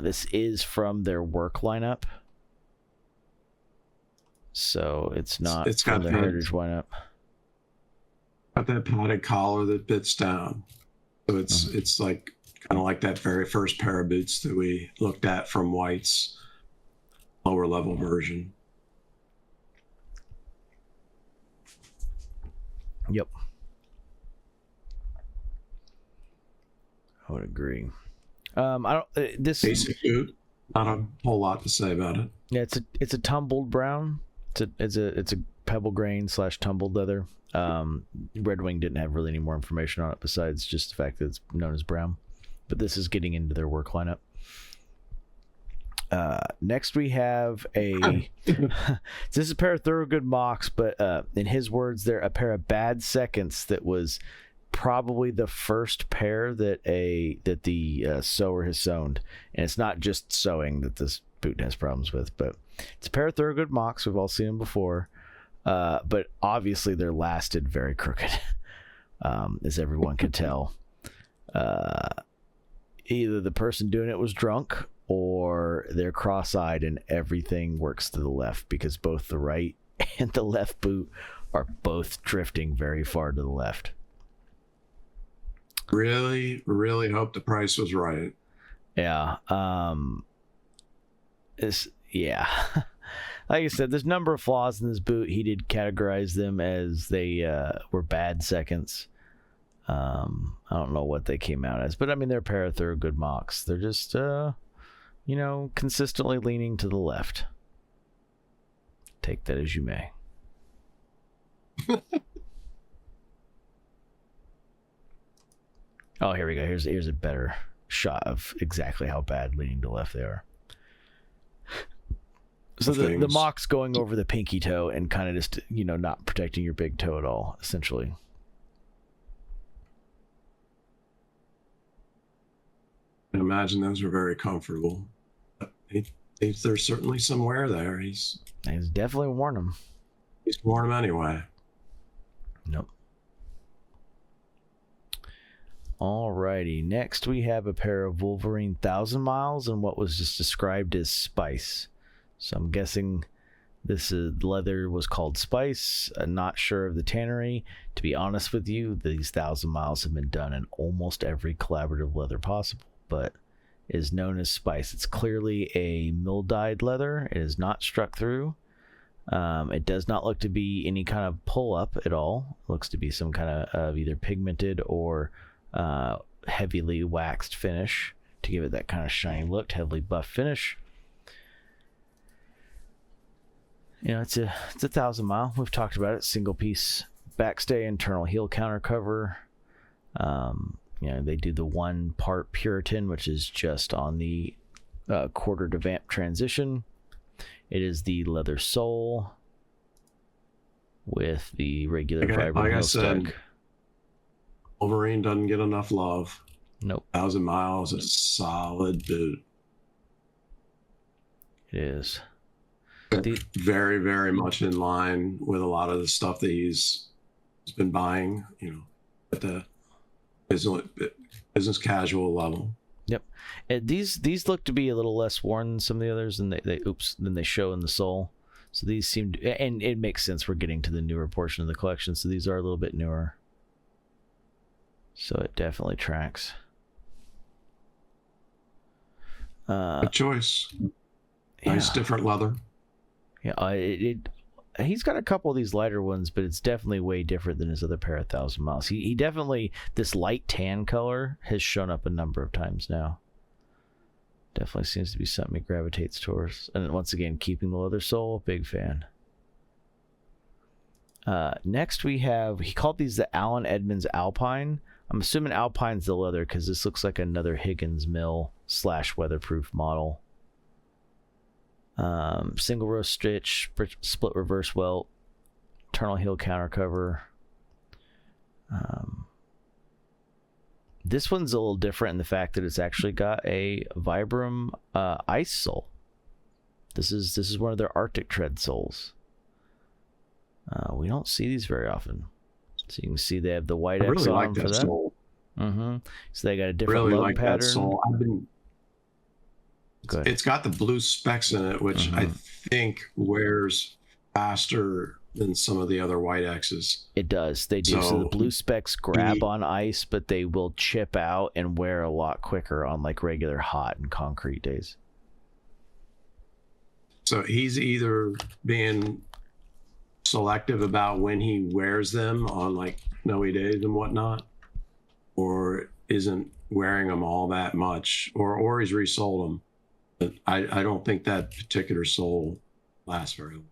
This is from their work lineup, so it's not from their heritage lineup. Got that padded collar that bits down, so it's like kind of like that very first pair of boots that we looked at from White's lower level version. Yep. I would agree. I don't. This basic boot. Not a whole lot to say about it. Yeah, it's a tumbled brown. It's a pebble grain / tumbled leather. Redwing didn't have really any more information on it besides just the fact that it's known as brown. But this is getting into their work lineup. Next we have this is a pair of Thorogood mocks, but in his words, they're a pair of bad seconds that was probably the first pair that the sewer has sewn. And it's not just sewing that this boot has problems with, but it's a pair of Thorogood mocks. We've all seen them before, but obviously they're lasted very crooked, as everyone could tell. Either the person doing it was drunk or they're cross-eyed and everything works to the left, because both the right and the left boot are both drifting very far to the left. Really, really hope the price was right. Yeah. Yeah. Like I said, there's a number of flaws in this boot. He did categorize them as they were bad seconds. I don't know what they came out as, but I mean, they're a pair of Thorogood mocks. They're just, consistently leaning to the left. Take that as you may. Oh, here we go. Here's a better shot of exactly how bad leaning to left they are. So the mock's going over the pinky toe and kind of just, not protecting your big toe at all, essentially. I imagine those were very comfortable. There's certainly some wear there. He's definitely worn them. He's worn them anyway. Nope. Alrighty, next we have a pair of Wolverine Thousand Miles and what was just described as Spice. So I'm guessing this leather was called Spice. I'm not sure of the tannery. To be honest with you, these Thousand Miles have been done in almost every collaborative leather possible, but is known as Spice. It's clearly a mill-dyed leather. It is not struck through. It does not look to be any kind of pull-up at all. It looks to be some kind of either pigmented or heavily waxed finish to give it that kind of shiny look, heavily buff finish. It's a 1,000 mile. We've talked about it. Single piece backstay, internal heel counter cover. They do the 1 part Puritan, which is just on the quarter to vamp transition. It is the leather sole with the regular fiber heel stack. Wolverine doesn't get enough love. Nope. 1,000 miles is a solid boot. It is. Very, very much in line with a lot of the stuff that he's been buying, at the business casual level. Yep. And these look to be a little less worn than some of the others, and than they show in the sole. So these seem to, and it makes sense. We're getting to the newer portion of the collection, so these are a little bit newer. So it definitely tracks. Good choice. Nice, different leather. Yeah, he's got a couple of these lighter ones, but it's definitely way different than his other pair of 1,000 miles. He definitely, this light tan color has shown up a number of times now. Definitely seems to be something he gravitates towards. And once again, keeping the leather sole, big fan. Next we have, he called these the Allen Edmonds Alpine. I'm assuming Alpine's the leather because this looks like another Higgins Mill / weatherproof model. Single row stitch, split reverse welt, internal heel counter cover. This one's a little different in the fact that it's actually got a Vibram ice sole. This is one of their Arctic tread soles. We don't see these very often. So you can see they have the white X on like for that. Sole. Mm-hmm. So they got a different really lug like pattern. That sole. It's got the blue specks in it, which I think wears faster than some of the other white X's. It does. They do. So the blue specks grab on ice, but they will chip out and wear a lot quicker on like regular hot and concrete days. So he's either being selective about when he wears them on like snowy days and whatnot, or isn't wearing them all that much, or he's resold them. But I don't think that particular sole lasts very long.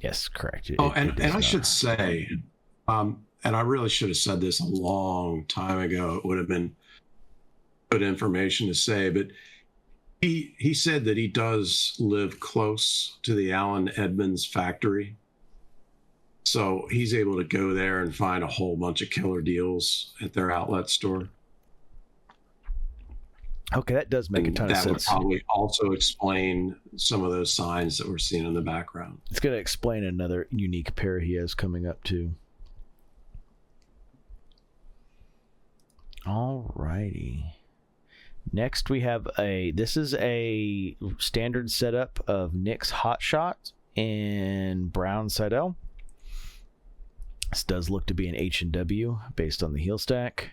Yes, correct. And I should say, and I really should have said this a long time ago. It would have been good information to say, but he said that he does live close to the Allen Edmonds factory. So he's able to go there and find a whole bunch of killer deals at their outlet store. Okay, that does make a ton of sense. That would probably also explain some of those signs that we're seeing in the background. It's going to explain another unique pair he has coming up too. All righty. Next we have this is a standard setup of Nick's Hot Shot in brown Seidel. This does look to be an H&W based on the heel stack.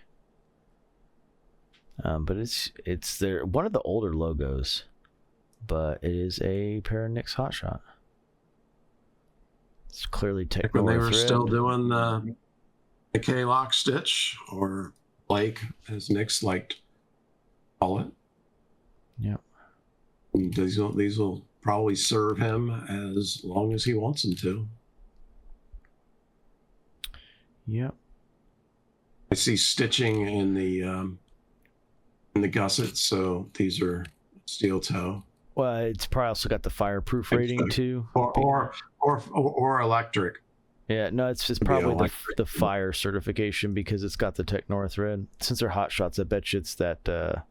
But it's their one of the older logos, but it is a pair of Nick's Hot Shot. It's clearly technical. When they were still doing the K-lock stitch, or Blake, as Nick's liked to call it. Yep. These will probably serve him as long as he wants them to. Yep. I see stitching in the gussets, so these are steel toe. Well, it's probably also got the fireproof rating too, or electric. Yeah, no, it's probably the fire certification because it's got the Technora thread. Since they're Hot Shots, I bet you it's that.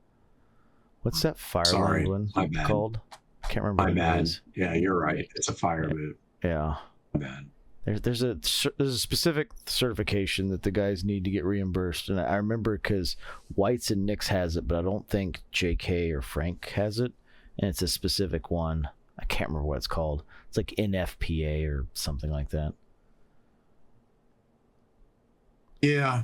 What's that fire one called? I can't remember. My bad. Yeah, you're right. It's a fire boot. Yeah. My bad. There's a specific certification that the guys need to get reimbursed, and I remember because White's and Nick's has it, but I don't think JK or Frank has it, and it's a specific one. I can't remember what it's called. It's like NFPA or something like that. Yeah,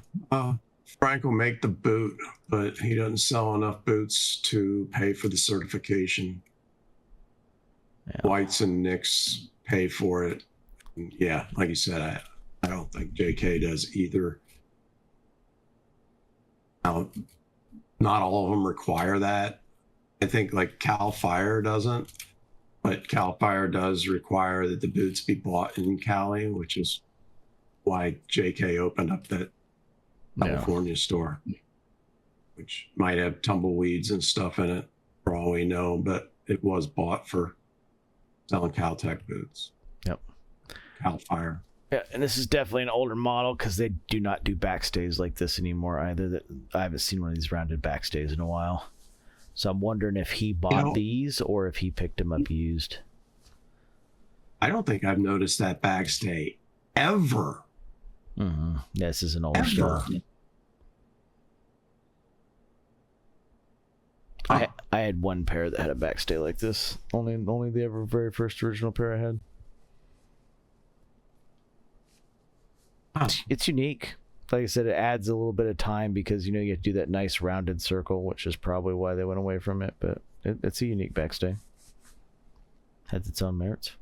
Frank will make the boot, but he doesn't sell enough boots to pay for the certification. Yeah. White's and Nick's pay for it. Yeah, like you said, I don't think JK does either. Now, not all of them require that. I think like Cal Fire doesn't, but Cal Fire does require that the boots be bought in Cali, which is why JK opened up that California store, which might have tumbleweeds and stuff in it for all we know, but it was bought for selling Caltech boots. Yep. Cal Fire. Yeah, and this is definitely an older model because they do not do backstays like this anymore either. I haven't seen one of these rounded backstays in a while. So I'm wondering if he bought these or if he picked them up used. I don't think I've noticed that backstay ever. Mm-hmm. Yeah, this is an older stuff. I had one pair that had a backstay like this. Only the very first original pair I had. It's unique. Like I said, it adds a little bit of time because you have to do that nice rounded circle, which is probably why they went away from it. But it's a unique backstay. Has its own merits.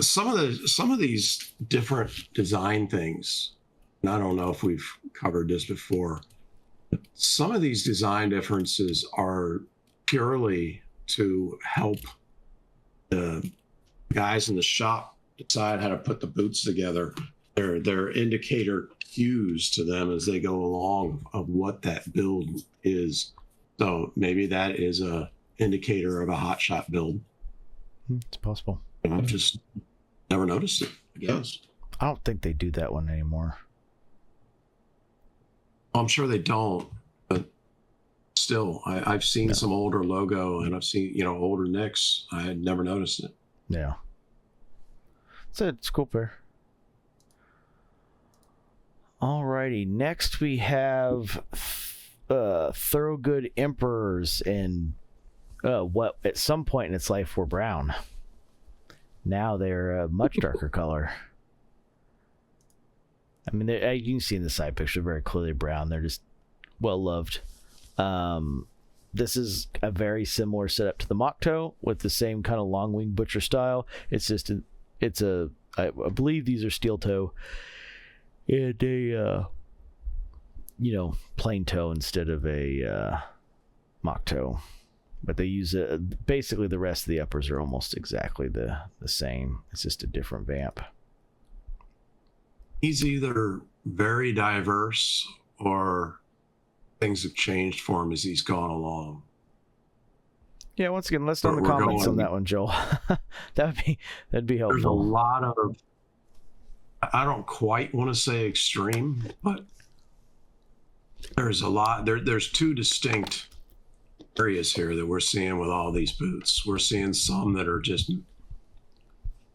Some of these different design things, and I don't know if we've covered this before, but some of these design differences are purely to help the guys in the shop decide how to put the boots together. They're indicator cues to them as they go along of what that build is. So maybe that is a indicator of a hot shot build. It's possible. I've just never noticed it, I guess. I don't think they do that one anymore. I'm sure they don't, but still, I've seen some older logo, and I've seen, older nicks. I had never noticed it. Yeah. It's a cool pair. Alrighty, next we have Thorogood Emperors, and what at some point in its life were brown. Now they're a much darker color. I mean, you can see in the side picture, very clearly brown. They're just well loved. This is a very similar setup to the mock toe with the same kind of long wing butcher style. It's just I believe these are steel toe and a plain toe instead of a mock toe. But they use basically the rest of the uppers are almost exactly the same. It's just a different vamp. He's either very diverse or things have changed for him as he's gone along. Yeah, once again, let's know in the comments on that one, Joel. that'd be helpful. There's a lot of, I don't quite want to say extreme, but there's a lot. There's two distinct areas here that we're seeing with all these boots. We're seeing some that are just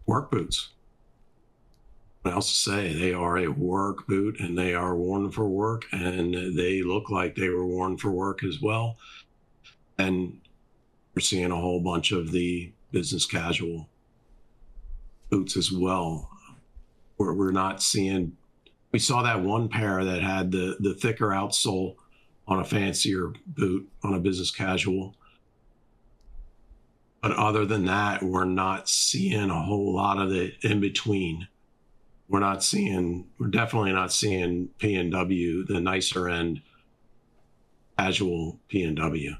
work boots. What else to say? They are a work boot, and they are worn for work, and they look like they were worn for work as well. And we're seeing a whole bunch of the business casual boots as well. We're not seeing, we saw that one pair that had the thicker outsole on a fancier boot on a business casual. But other than that, we're not seeing a whole lot of the in between. We're definitely not seeing P&W, the nicer end casual P&W.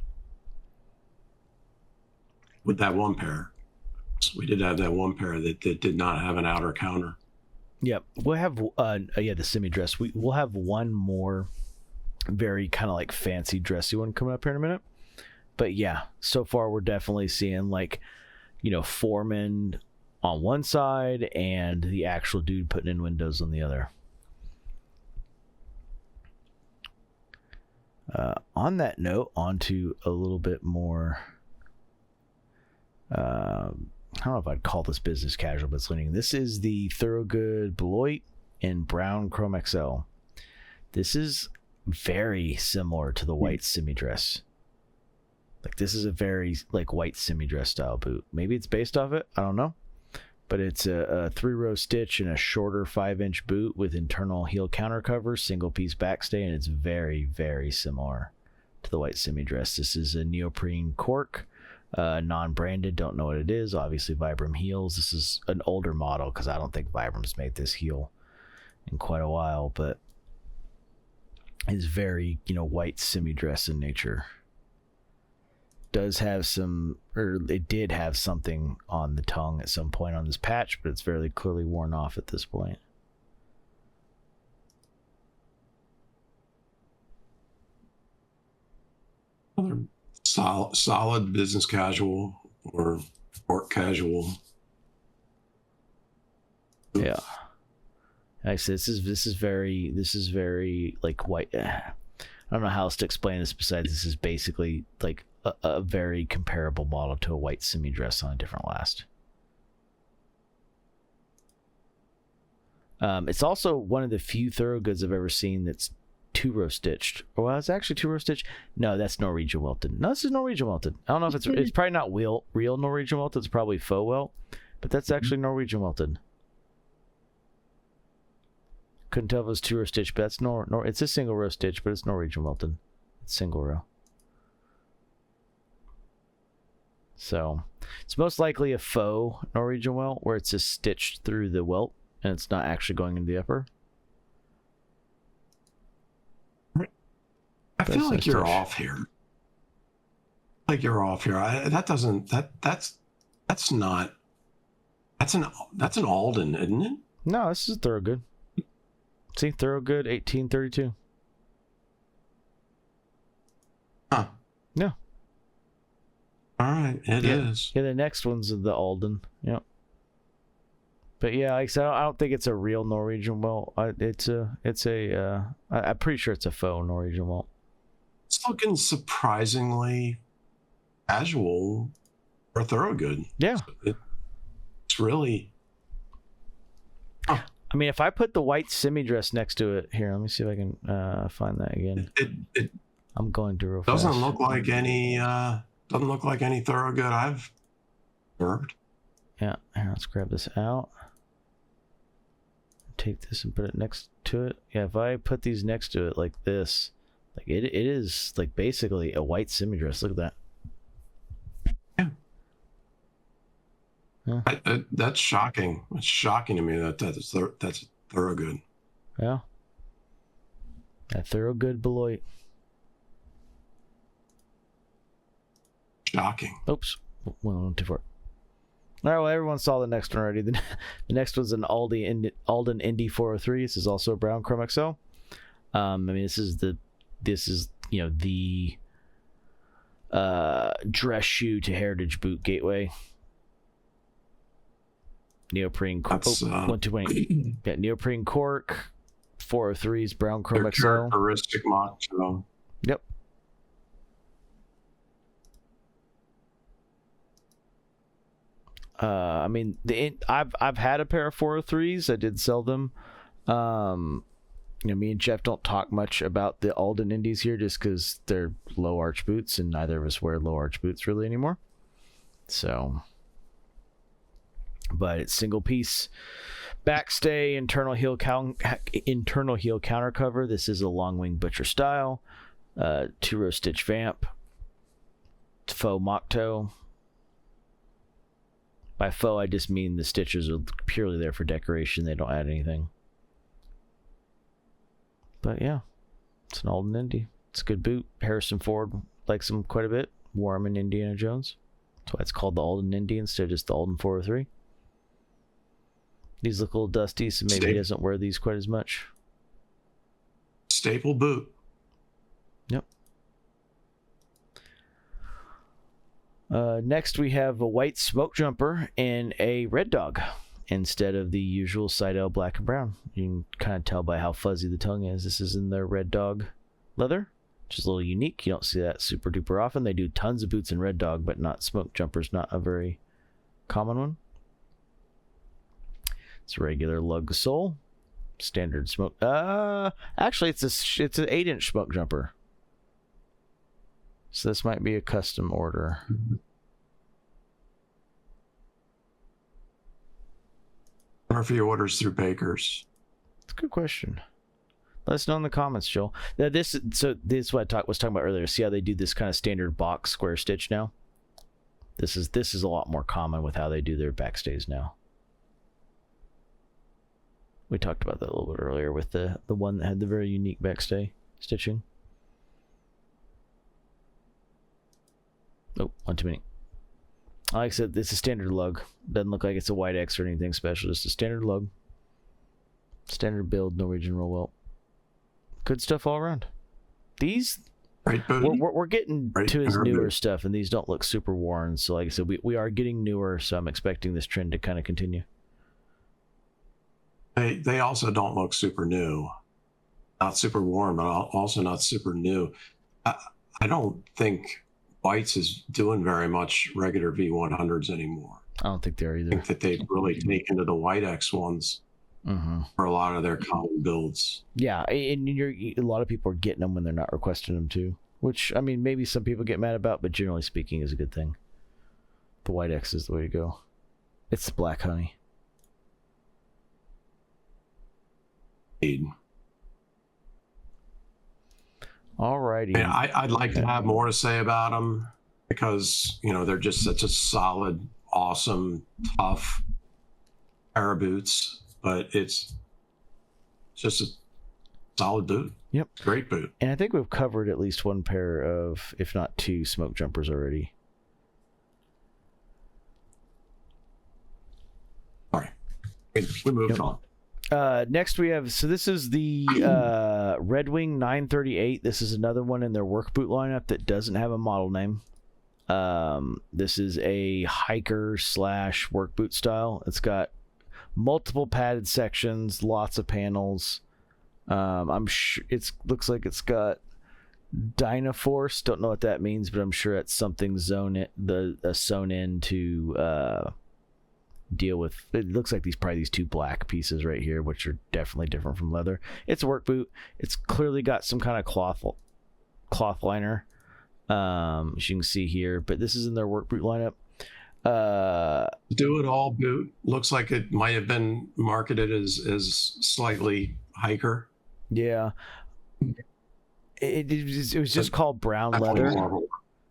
With that one pair. So we did have that one pair that did not have an outer counter. Yep. We'll have, the semi-dress. We'll have one more very kind of like fancy dressy one coming up here in a minute. But yeah, so far we're definitely seeing foreman on one side and the actual dude putting in windows on the other. On that note, on to a little bit more, I don't know if I'd call this business casual, but it's leaning. This is the Thorogood Bloy in brown chrome XL. This is very similar to the white semi-dress. Like, this is a very white semi-dress style boot. Maybe it's based off it, I don't know. But it's a 3-row stitch and a shorter 5-inch boot with internal heel counter cover, single piece backstay, and it's very, very similar to the white semi-dress. This is a neoprene cork, non-branded, don't know what it is. Obviously Vibram heels. This is an older model because I don't think Vibram's made this heel in quite a while, but it's very, white semi-dress in nature. Does have some, or it did have something on the tongue at some point on this patch, but it's very clearly worn off at this point. Solid business casual or work casual. Yeah. Like I said, this is very like white. I don't know how else to explain this besides this is basically like a very comparable model to a white semi-dress on a different last. It's also one of the few Thorogoods I've ever seen that's 2-row stitched. Well, it's actually 2-row stitched. No, that's Norwegian welted. No, this is Norwegian welted. I don't know if it's probably not real Norwegian welted. It's probably faux welt, but that's actually Norwegian welted. Couldn't tell if it was 2-row stitch, but that's it's a single row stitch, but it's Norwegian welted. It's single row. So it's most likely a faux Norwegian welt where it's just stitched through the welt and it's not actually going into the upper. I feel like you're off here. That's That's an Alden, isn't it? No, this is Thorogood. See, Thorogood 1832. Huh. Yeah. All right, it is. Yeah, the next one's the Alden. Yep. But yeah, like I said, I don't think it's a real Norwegian malt. I'm pretty sure it's a faux Norwegian malt. It's looking surprisingly casual for Thorogood. Yeah. It's really. Oh. I mean, if I put the white semi-dress next to it, here, let me see if I can find that again. It I'm going to real doesn't fast. look like any. Doesn't look like any Thorogood I've served. Yeah, here, let's grab this out. Take this and put it next to it. Yeah, if I put these next to it like this, like it is like basically a white semi-dress. Look at that. Yeah. That's shocking. It's shocking to me that's Thorogood. Yeah. That Thorogood Bloy. Shocking. Oops. Went on too far. All right, well, everyone saw the next one already. The next one's an Alden Indie 403. This is also a brown Chrome XL. I mean, this is the dress shoe to heritage boot gateway. Neoprene cork. 120. Yeah, neoprene cork. 403s brown Chrome XL. Characteristic macho. Yep. I mean, I've had a pair of 403s. I did sell them. Me and Jeff don't talk much about the Alden Indies here, just because they're low arch boots, and neither of us wear low arch boots really anymore. So, but it's single piece backstay, internal heel counter cover. This is a long wing butcher style, 2-row stitch vamp, faux mock toe. By faux, I just mean the stitches are purely there for decoration. They don't add anything. But yeah, it's an Alden Indie. It's a good boot. Harrison Ford likes them quite a bit. Wore them in Indiana Jones. That's why it's called the Alden Indie instead of just the Alden 403. These look a little dusty, so maybe he doesn't wear these quite as much. Staple boot. Yep. Next, we have a white smoke jumper and a red dog instead of the usual Seidel black and brown. You can kind of tell by how fuzzy the tongue is. This is in the red dog leather, which is a little unique. You don't see that super duper often. They do tons of boots in red dog, but not smoke jumpers, not a very common one. It's a regular lug sole, standard smoke. Actually, it's an 8-inch smoke jumper. So this might be a custom order. Or if he orders through Baker's. That's a good question. Let us know in the comments, Joel. Now this is what I was talking about earlier. See how they do this kind of standard box square stitch now? This is a lot more common with how they do their backstays now. We talked about that a little bit earlier with the one that had the very unique backstay stitching. Oh, one too many. Like I said, this is a standard lug. Doesn't look like it's a white X or anything special. Just a standard lug. Standard build Norwegian roll welt. Good stuff all around. These, we're getting to his newer stuff, and these don't look super worn. So like I said, we are getting newer, so I'm expecting this trend to kind of continue. They also don't look super new. Not super worn, but also not super new. I don't think Whites is doing very much regular V100s anymore. I don't think they are either. I think that they've really taken to the White X ones for a lot of their common builds. Yeah, and a lot of people are getting them when they're not requesting them too. Which, I mean, maybe some people get mad about, but generally speaking is a good thing. The White X is the way to go. It's the black honey. Alrighty. And I'd like to have more to say about them because, they're just such a solid, awesome, tough pair of boots, but it's just a solid boot. Yep. Great boot. And I think we've covered at least one pair of, if not two, smoke jumpers already. We moved on. Next we have, so this is the Redwing 938. This is another one in their work boot lineup that doesn't have a model name. This is a hiker / work boot style. It's got multiple padded sections, lots of panels. I'm sure looks like it's got Dynaforce. Don't know what that means, but I'm sure it's something sewn in to deal with. It looks like these two black pieces right here, which are definitely different from leather. It's a work boot. It's clearly got some kind of cloth liner, as you can see here. But this is in their work boot lineup. Do it all boot looks like it might have been marketed as slightly hiker. Yeah, it was just called brown leather.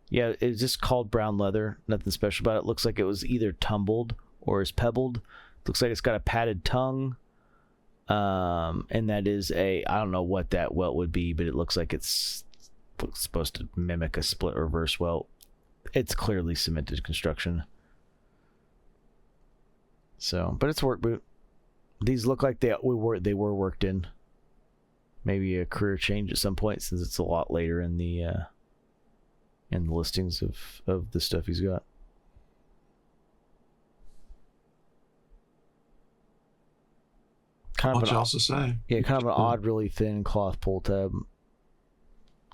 Yeah, it was just called brown leather. Nothing special about it. Looks like it was either tumbled or is pebbled. Looks like it's got a padded tongue, and that is I don't know what that welt would be, but it looks like it's supposed to mimic a split reverse welt. It's clearly cemented construction. So, but it's work boot. These look like they were worked in. Maybe a career change at some point, since it's a lot later in the listings of the stuff he's got. Not much else to say. Yeah, kind of an odd, really thin cloth pull tab,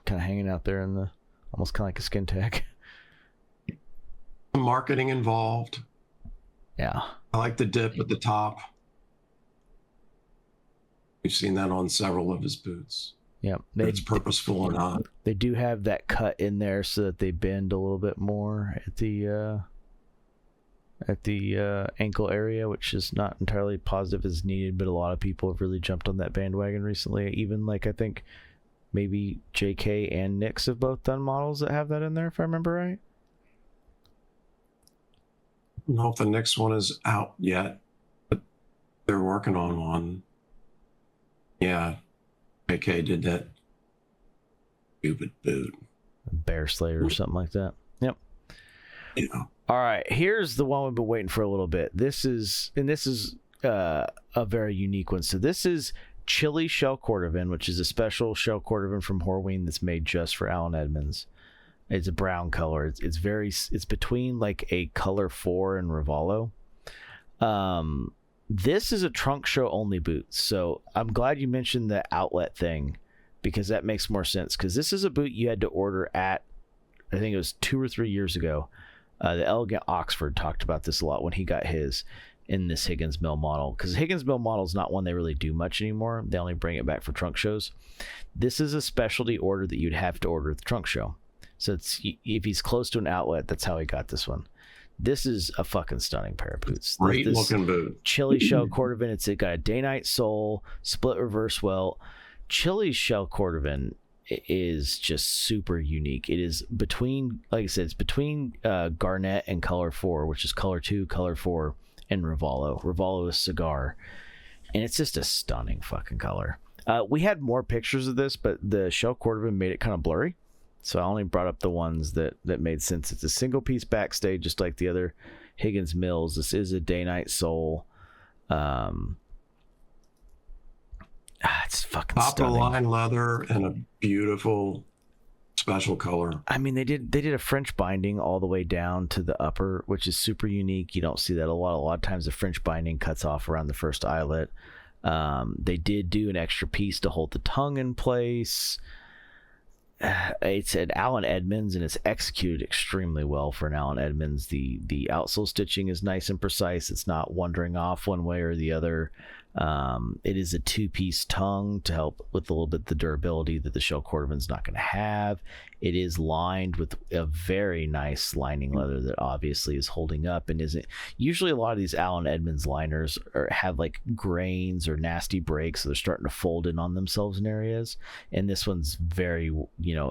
kind of hanging out there in the, almost kind of like a skin tag. Marketing involved. Yeah. I like the dip at the top. We've seen that on several of his boots. Yeah, it's purposeful or not. They do have that cut in there so that they bend a little bit more at the ankle area, which is not entirely positive as needed, but a lot of people have really jumped on that bandwagon recently. Even like I think maybe JK and Nyx have both done models that have that in there, if I remember right. I don't know if the next one is out yet, but they're working on one. Yeah, JK did that stupid boot. Bear Slayer or something like that. Yep. Yeah. All right, here's the one we've been waiting for a little bit. This is a very unique one. So this is Chile Shell Cordovan, which is a special shell cordovan from Horween that's made just for Allen Edmonds. It's a brown color. It's between like a color 4 and Revalo. This is a trunk show only boot. So I'm glad you mentioned the outlet thing, because that makes more sense. Because this is a boot you had to order at, I think it was 2 or 3 years ago. The Elegant Oxford talked about this a lot when he got his in this Higgins Mill model. Because Higgins Mill model is not one they really do much anymore. They only bring it back for trunk shows. This is a specialty order that you'd have to order at the trunk show. So it's, if he's close to an outlet, that's how he got this one. This is a fucking stunning pair of boots. Great looking boot. Chile Shell Cordovan. It's got a day-night sole, split reverse welt. Chile Shell Cordovan is just super unique. It is between, like I said, it's between Garnet and Color 4, which is Color 2, Color 4, and Revalo. Revalo is cigar. And it's just a stunning fucking color. We had more pictures of this, but the Shell Cordovan made it kind of blurry. So I only brought up the ones that made sense. It's a single piece backstay, just like the other Higgins Mills. This is a day-night sole. It's fucking stunning. Top of line leather and a beautiful special color. I mean, they did a French binding all the way down to the upper, which is super unique. You don't see that a lot. A lot of times the French binding cuts off around the first eyelet. They did do an extra piece to hold the tongue in place. It's an Allen Edmonds, and it's executed extremely well for an Allen Edmonds. The outsole stitching is nice and precise. It's not wandering off one way or the other. It is a 2-piece tongue to help with a little bit the durability that the Shell Cordovan's not going to have. It is lined with a very nice lining leather that obviously is holding up and isn't. Usually a lot of these Allen Edmonds liners have like grains or nasty breaks, so they're starting to fold in on themselves in areas. And this one's very,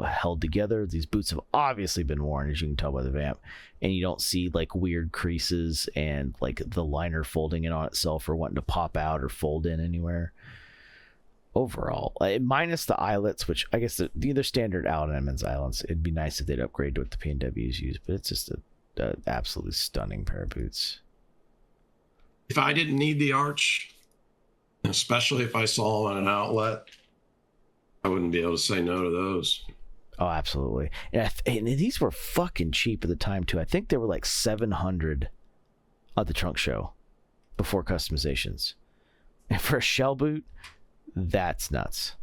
held together. These boots have obviously been worn, as you can tell by the vamp, and you don't see like weird creases and like the liner folding in on itself or wanting to pop out or fold in anywhere. Overall, minus the eyelets, which I guess the standard Allen Edmonds eyelets, it'd be nice if they'd upgrade to what the P&Ws use, but it's just a absolutely stunning pair of boots. If I didn't need the arch, especially if I saw them at an outlet, I wouldn't be able to say no to those. Oh, absolutely. And these were fucking cheap at the time too. I think they were like $700 at the trunk show before customizations. And for a shell boot, that's nuts.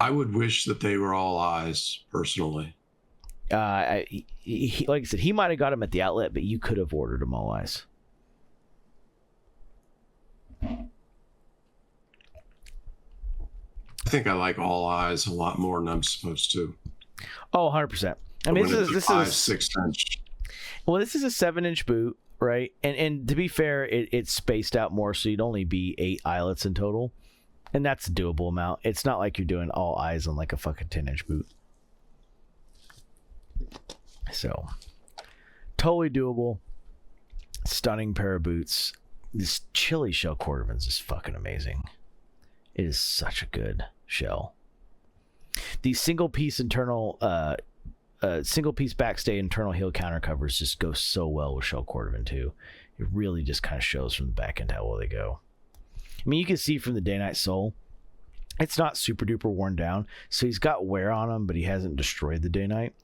I would wish that they were all eyes, personally. Like I said, he might have got them at the outlet, but you could have ordered them all eyes. I think I like all eyes a lot more than I'm supposed to. Oh, 100%. I mean, this is a 6 inch. Well, this is a 7-inch boot, right? And to be fair, it's spaced out more, so you'd only be 8 eyelets in total. And that's a doable amount. It's not like you're doing all eyes on like a fucking 10-inch boot. So, totally doable. Stunning pair of boots. This Chile shell cordovan is fucking amazing. It is such a good shell. The single piece backstay internal heel counter covers just go so well with shell cordovan too. It really just kind of shows from the back end how well they go. I mean, you can see from the day-night sole, it's not super duper worn down. So he's got wear on him, but he hasn't destroyed the day-night.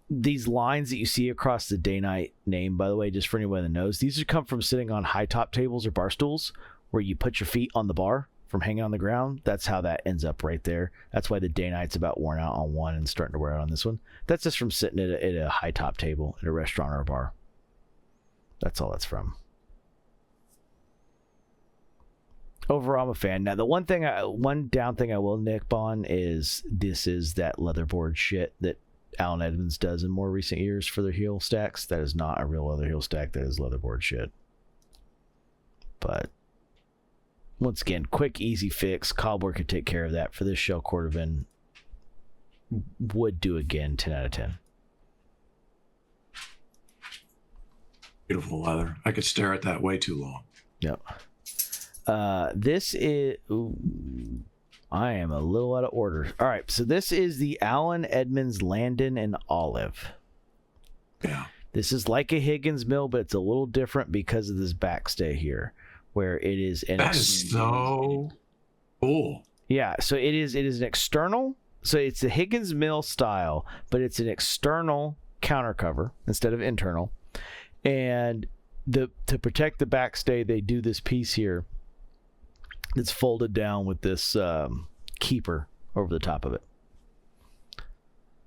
These lines that you see across the day-night name, by the way, just for anyone that knows, these would come from sitting on high top tables or bar stools where you put your feet on the bar from hanging on the ground. That's how that ends up right there. That's why the day-night's about worn out on one and starting to wear out on this one. That's just from sitting at a high top table at a restaurant or a bar. That's all that's from. Overall, I'm a fan. Now, the one down thing I will nip on is this is that leatherboard shit that Allen Edmonds does in more recent years for their heel stacks. That is not a real leather heel stack. That is leatherboard shit. But once again, quick, easy fix. Cowboy could take care of that. For this shell cordovan, would do again 10 out of 10. Beautiful leather. I could stare at that way too long. Yep. This is... Ooh, I am a little out of order. All right, so this is the Allen Edmonds Landon and Olive. Yeah. This is like a Higgins mill, but it's a little different because of this backstay here, where it is an... That is so cool. Yeah, so it is an external... So it's the Higgins mill style, but it's an external counter cover instead of internal. And to protect the backstay, they do this piece here that's folded down with this keeper over the top of it.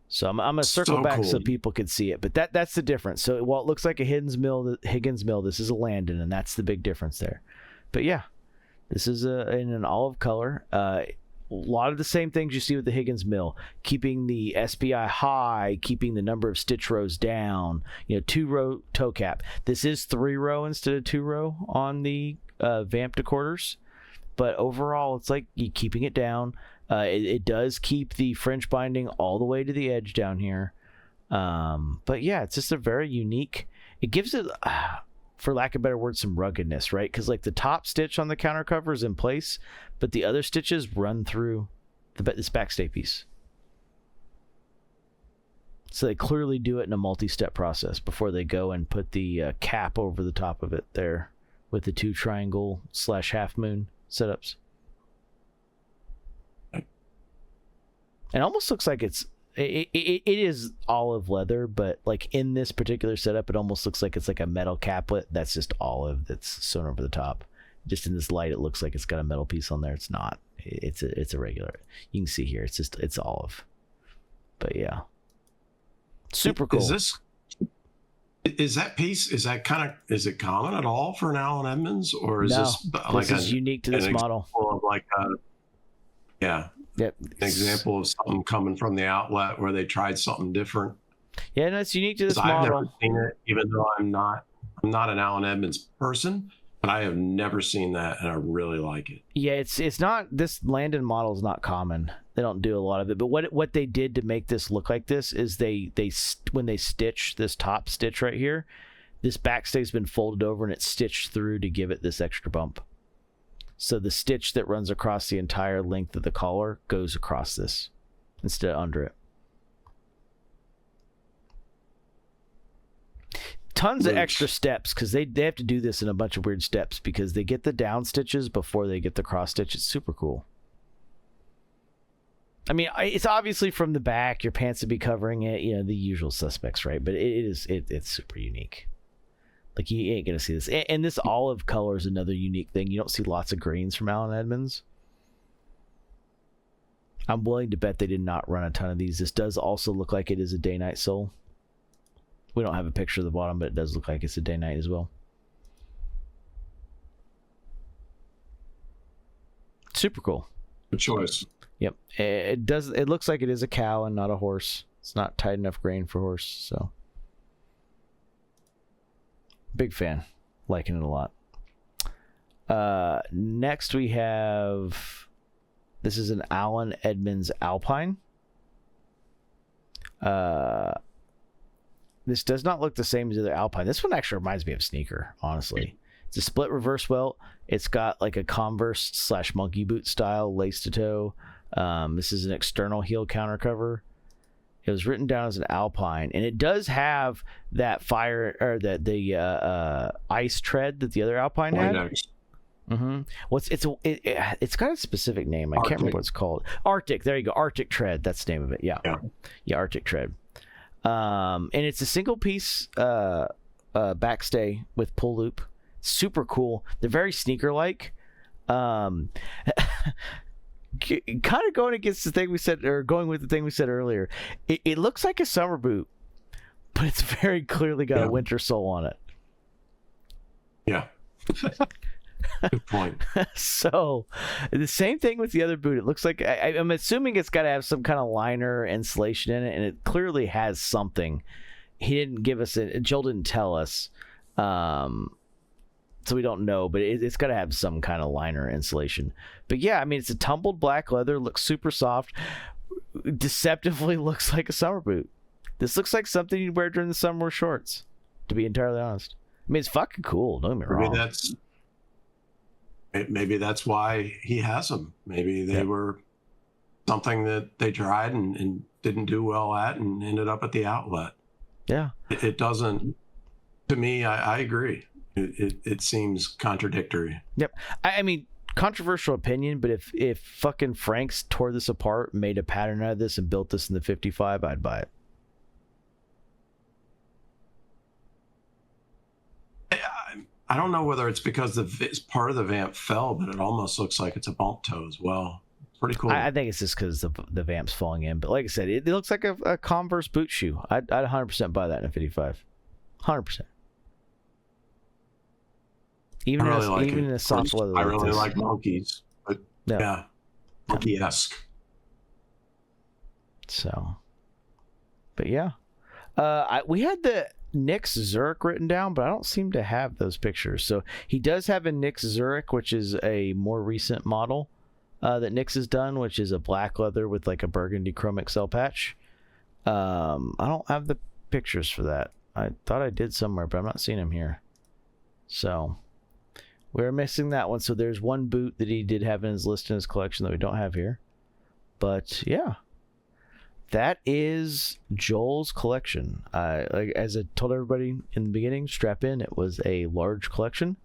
So I'm going to circle back so people can see it. But that's the difference. So while it looks like a Higgins mill, this is a Landon, and that's the big difference there. But yeah, this is in an olive color. A lot of the same things you see with the Higgins mill, keeping the SPI high, keeping the number of stitch rows down, 2-row toe cap. This is 3-row instead of 2-row on the vamped quarters. But overall, it's like you keeping it down. It does keep the French binding all the way to the edge down here. But yeah, it's just a very unique... It gives it, for lack of a better word, some ruggedness, right? Because like the top stitch on the counter cover is in place, but the other stitches run through this backstay piece. So they clearly do it in a multi-step process before they go and put the cap over the top of it there with the 2 triangle / half moon setups. It almost looks like it is olive leather, but like in this particular setup, it almost looks like it's like a metal caplet that's just olive that's sewn over the top. Just in this light, it looks like it's got a metal piece on there. It's not. It's a regular. You can see here. It's olive. But yeah, super cool. Is that piece, is it common at all for an Allen Edmonds, or is this is unique to this model? Of like an example of something coming from the outlet where they tried something different. Yeah, no, it's unique to this model. I've never seen it, even though I'm not an Allen Edmonds person, but I have never seen that, and I really like it. Yeah, it's not, this Landon model is not common. They don't do a lot of it, but what they did to make this look like this is they when they stitch this top stitch right here, this backstay's been folded over and it's stitched through to give it this extra bump. So the stitch that runs across the entire length of the collar goes across this instead of under it. tons of extra steps because they have to do this in a bunch of weird steps because they get the down stitches before they get the cross stitch. It's super cool. I mean, it's obviously from the back. Your pants would be covering it, the usual suspects, right? But it's super unique. Like, you ain't gonna see this. And this olive color is another unique thing. You don't see lots of greens from Allen Edmonds. I'm willing to bet they did not run a ton of these. This does also look like it is a day-night sole. We don't have a picture of the bottom, but it does look like it's a day-night as well. Super cool. Good choice. Yep. It looks like it is a cow and not a horse. It's not tight enough grain for horse, so. Big fan. Liking it a lot. Next we have... This is an Allen Edmonds Alpine. This does not look the same as the other Alpine. This one actually reminds me of sneaker, honestly. It's a split reverse welt. It's got like a Converse / monkey boot style lace to toe. This is an external heel counter cover. It was written down as an Alpine, and it does have that fire or the ice tread that the other Alpine had. Nice. Mm-hmm. It's got a specific name. I can't remember what it's called. Arctic. There you go. Arctic tread. That's the name of it. Yeah. Arctic tread. And it's a single piece backstay with pull loop. Super cool. They're very sneaker like. Kind of going against the thing we said, or going with the thing we said earlier. It looks like a summer boot, but it's very clearly got a winter sole on it. Yeah. Good point. So the same thing with the other boot. It looks like I'm assuming it's got to have some kind of liner insulation in it, and it clearly has something. He didn't give us it. Joel didn't tell us, so we don't know. But it's got to have some kind of liner insulation. But yeah, I mean, it's a tumbled black leather. Looks super soft. Deceptively looks like a summer boot. This looks like something you'd wear during the summer shorts. To be entirely honest, I mean, it's fucking cool. Don't get me wrong. Maybe that's why he has them. Maybe they were something that they tried and didn't do well at and ended up at the outlet. Yeah. It doesn't, to me, I agree. It seems contradictory. Yep. I mean, controversial opinion, but if fucking Franks tore this apart, made a pattern out of this and built this in the 55, I'd buy it. I don't know whether it's because part of the vamp fell, but it almost looks like it's a bump toe as well. Pretty cool. I think it's just because the vamp's falling in. But like I said, it looks like a Converse boot shoe. I'd 100% buy that in a 55. 100%. Even in a soft leather. I really like monkeys. But yeah, monkey-esque. So, but yeah. We had the Nix Zurich written down, but I don't seem to have those pictures. So he does have a Nix Zurich, which is a more recent model that Nix has done, which is a black leather with like a burgundy chrome XL patch. I don't have the pictures for that. I thought I did somewhere, but I'm not seeing them here. So we're missing that one. So there's one boot that he did have in his list in his collection that we don't have here. But yeah. That is Joel's collection. Like as I told everybody in the beginning, strap in. It was a large collection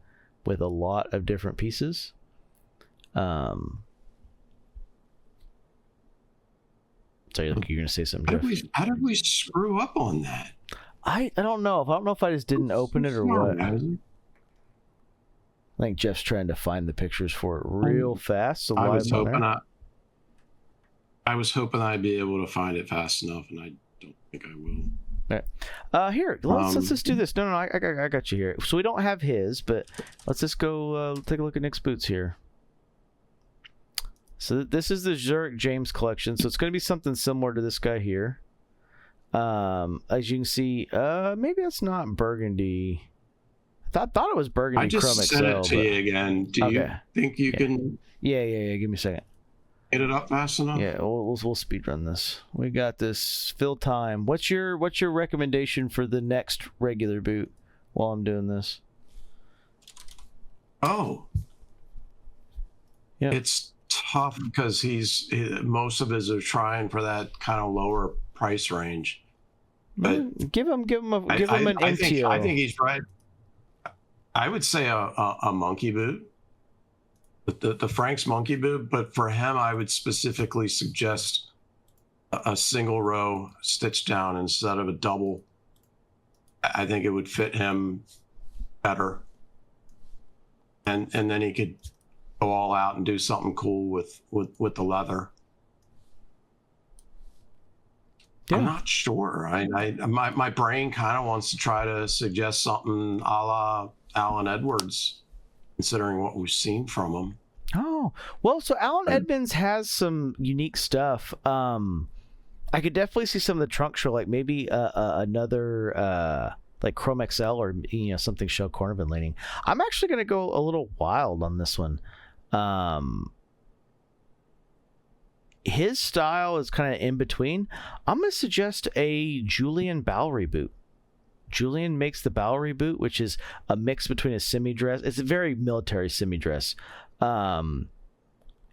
with a lot of different pieces. So you're going to say something, Jeff? How did we screw up on that? I don't know. I don't know if I just didn't open it or what. I think Jeff's trying to find the pictures for it real fast. So I was hoping I'd be able to find it fast enough, and I don't think I will. All right. Here, let's just do this. No, I got you here. So we don't have his, but let's just go take a look at Nick's boots here. So this is the Zurich James collection. So it's going to be something similar to this guy here. As you can see, maybe that's not burgundy. I thought it was burgundy. I just sent it to you again. Do you think you can? Yeah. Give me a second. Get it up fast enough? Yeah, we'll speed run this. We got this. Fill time. What's your recommendation for the next regular boot while I'm doing this? Oh. Yeah. It's tough because most of his are trying for that kind of lower price range. But give him an MTO. I think he's right. I would say a monkey boot, the Frank's monkey boot. But for him, I would specifically suggest a single row stitch down instead of a double. I think it would fit him better. And then he could go all out and do something cool with the leather. Yeah. I'm not sure. My brain kind of wants to try to suggest something a la Allen Edwards, considering what we've seen from him. Oh, well, so Allen Edmonds has some unique stuff. I could definitely see some of the trunk show, like maybe another like Chrome XL or something Shell Cornerman leaning. I'm actually going to go a little wild on this one. His style is kind of in between. I'm going to suggest a Julian Bowery boot. Julian makes the Bowery boot, which is a mix between a semi-dress. It's a very military semi-dress. In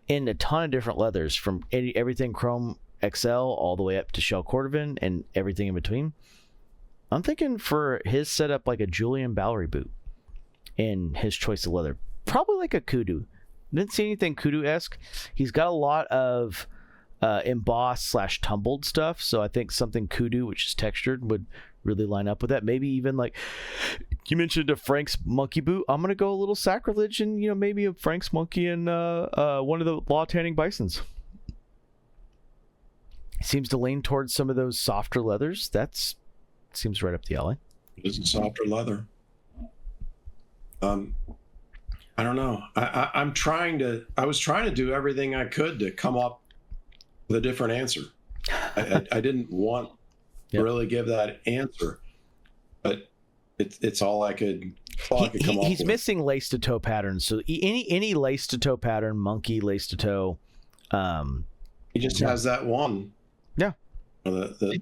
a ton of different leathers, from everything Chrome XL all the way up to Shell Cordovan and everything in between. I'm thinking for his setup, like a Julian Bowery boot in his choice of leather. Probably like a kudu. Didn't see anything kudu-esque. He's got a lot of embossed/tumbled stuff, so I think something kudu, which is textured, would really line up with that. Maybe even like you mentioned a Frank's monkey boot. I'm gonna go a little sacrilege and maybe a Frank's monkey and one of the law tanning bisons. Seems to lean towards some of those softer leathers. That seems right up the alley. It's a softer leather. I don't know. I was trying to do everything I could to come up with a different answer. I didn't want to really give that answer, but it's all I could come up with. He's missing lace to toe patterns. So any lace to toe pattern, monkey lace to toe. He just has that one. Yeah. The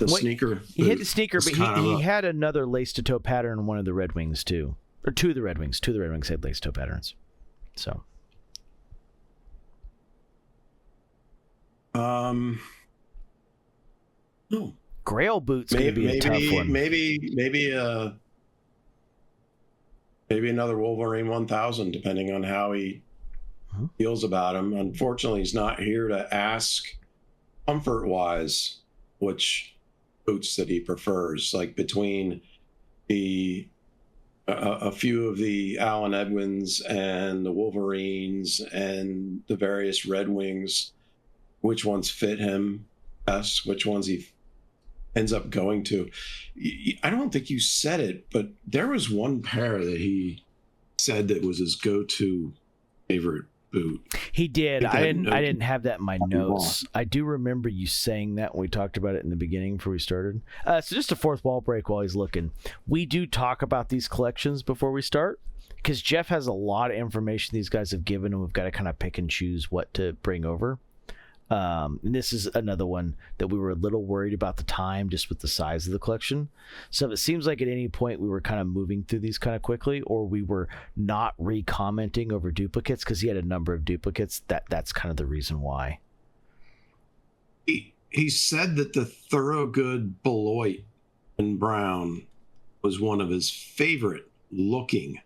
sneaker. He hit the sneaker, but he had another lace to toe pattern in one of the Red Wings too. Or two of the Red Wings. Two of the Red Wings had lace toe patterns. So. Grail boots going to be a tough one. Maybe another Wolverine 1000, depending on how he feels about him. Unfortunately, he's not here to ask comfort-wise which boots that he prefers. Like between a few of the Allen Edmonds and the Wolverines and the various Red Wings, which ones fit him best, which ones he ends up going to. I don't think you said it, but there was one pair that he said that was his go-to favorite boot. He did. I didn't have that in my notes. I do remember you saying that when we talked about it in the beginning before we started. So just a fourth wall break while he's looking. We do talk about these collections before we start because Jeff has a lot of information these guys have given, and we've got to kind of pick and choose what to bring over. And this is another one that we were a little worried about the time just with the size of the collection. So it seems like at any point we were kind of moving through these kind of quickly, or we were not re-commenting over duplicates because he had a number of duplicates. That's kind of the reason why. He said that the Thorogood Bloy in brown was one of his favorite looking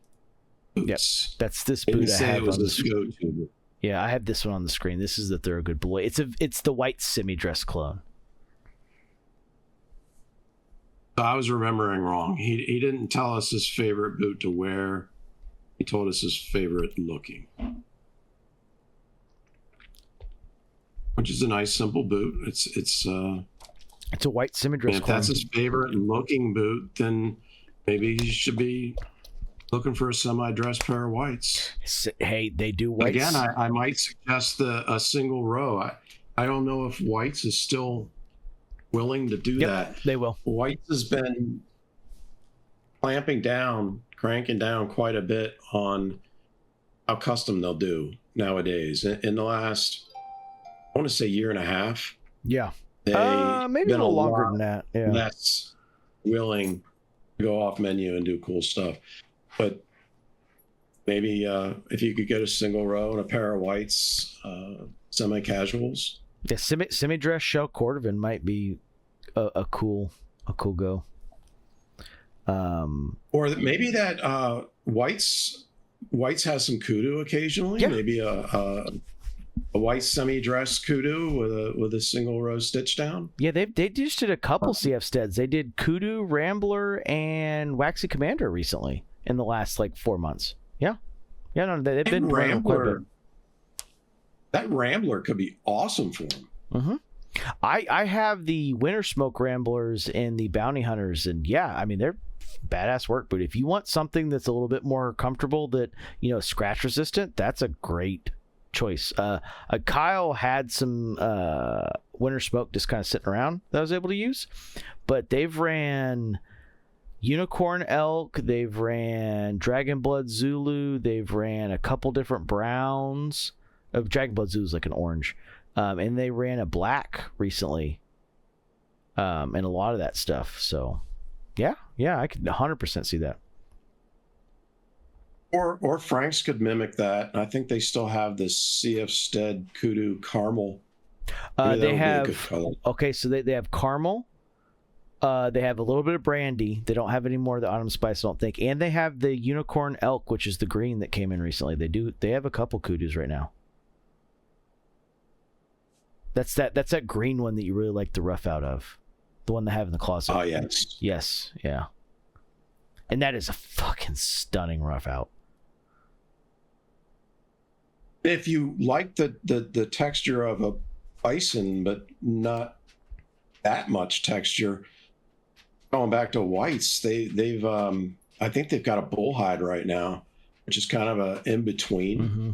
boots. Yep. That's this boot I have on the screen. Go-to. Yeah, I have this one on the screen. This is the Thorogood Bloy. It's the white semi-dress clone. I was remembering wrong. He didn't tell us his favorite boot to wear. He told us his favorite looking, which is a nice simple boot. It's a white semi-dress clone. If that's his favorite looking boot, then maybe he should be looking for a semi-dress pair of whites. Hey, they do whites. Again, I might suggest a single row. I don't know if whites is still willing to do that. They will. Whites has been cranking down quite a bit on how custom they'll do nowadays. In the last, I want to say year and a half. Yeah. Maybe a little longer than that. Yeah. Less willing to go off menu and do cool stuff. But maybe if you could get a single row and a pair of whites, semi-casuals. Yeah, semi-dress Shell Cordovan might be a cool a cool go. Or maybe that White's has some kudu occasionally. Yeah. Maybe a white semi-dress kudu with a single row stitch down. Yeah, they just did a couple CF steads. They did Kudu, Rambler, and Waxy Commander recently in the last like 4 months. Yeah, no, they've been running quite a bit. That Rambler could be awesome for them. Mm-hmm. I have the Winter Smoke Ramblers and the Bounty Hunters, and yeah, I mean they're badass work boot. If you want something that's a little bit more comfortable, that scratch resistant, that's a great choice. Kyle had some Winter Smoke just kind of sitting around that I was able to use, but they've ran Unicorn Elk, they've ran Dragon Blood Zulu, they've ran a couple different browns. Dragon Blood Zulu is like an orange, and they ran a black recently, and a lot of that stuff. So yeah, I could 100% see that. Or Frank's could mimic that. I think they still have this CF Stead Kudu Caramel. They have so they have caramel. They have a little bit of brandy. They don't have any more of the autumn spice, I don't think. And they have the Unicorn Elk, which is the green that came in recently. They have a couple kudus right now. That's that green one that you really like the rough out of. The one they have in the closet. Oh, yes. Yes, yeah. And that is a fucking stunning rough out. If you like the texture of a bison, but not that much texture, going back to whites, they've I think they've got a bullhide right now, which is kind of a in between. Mm-hmm.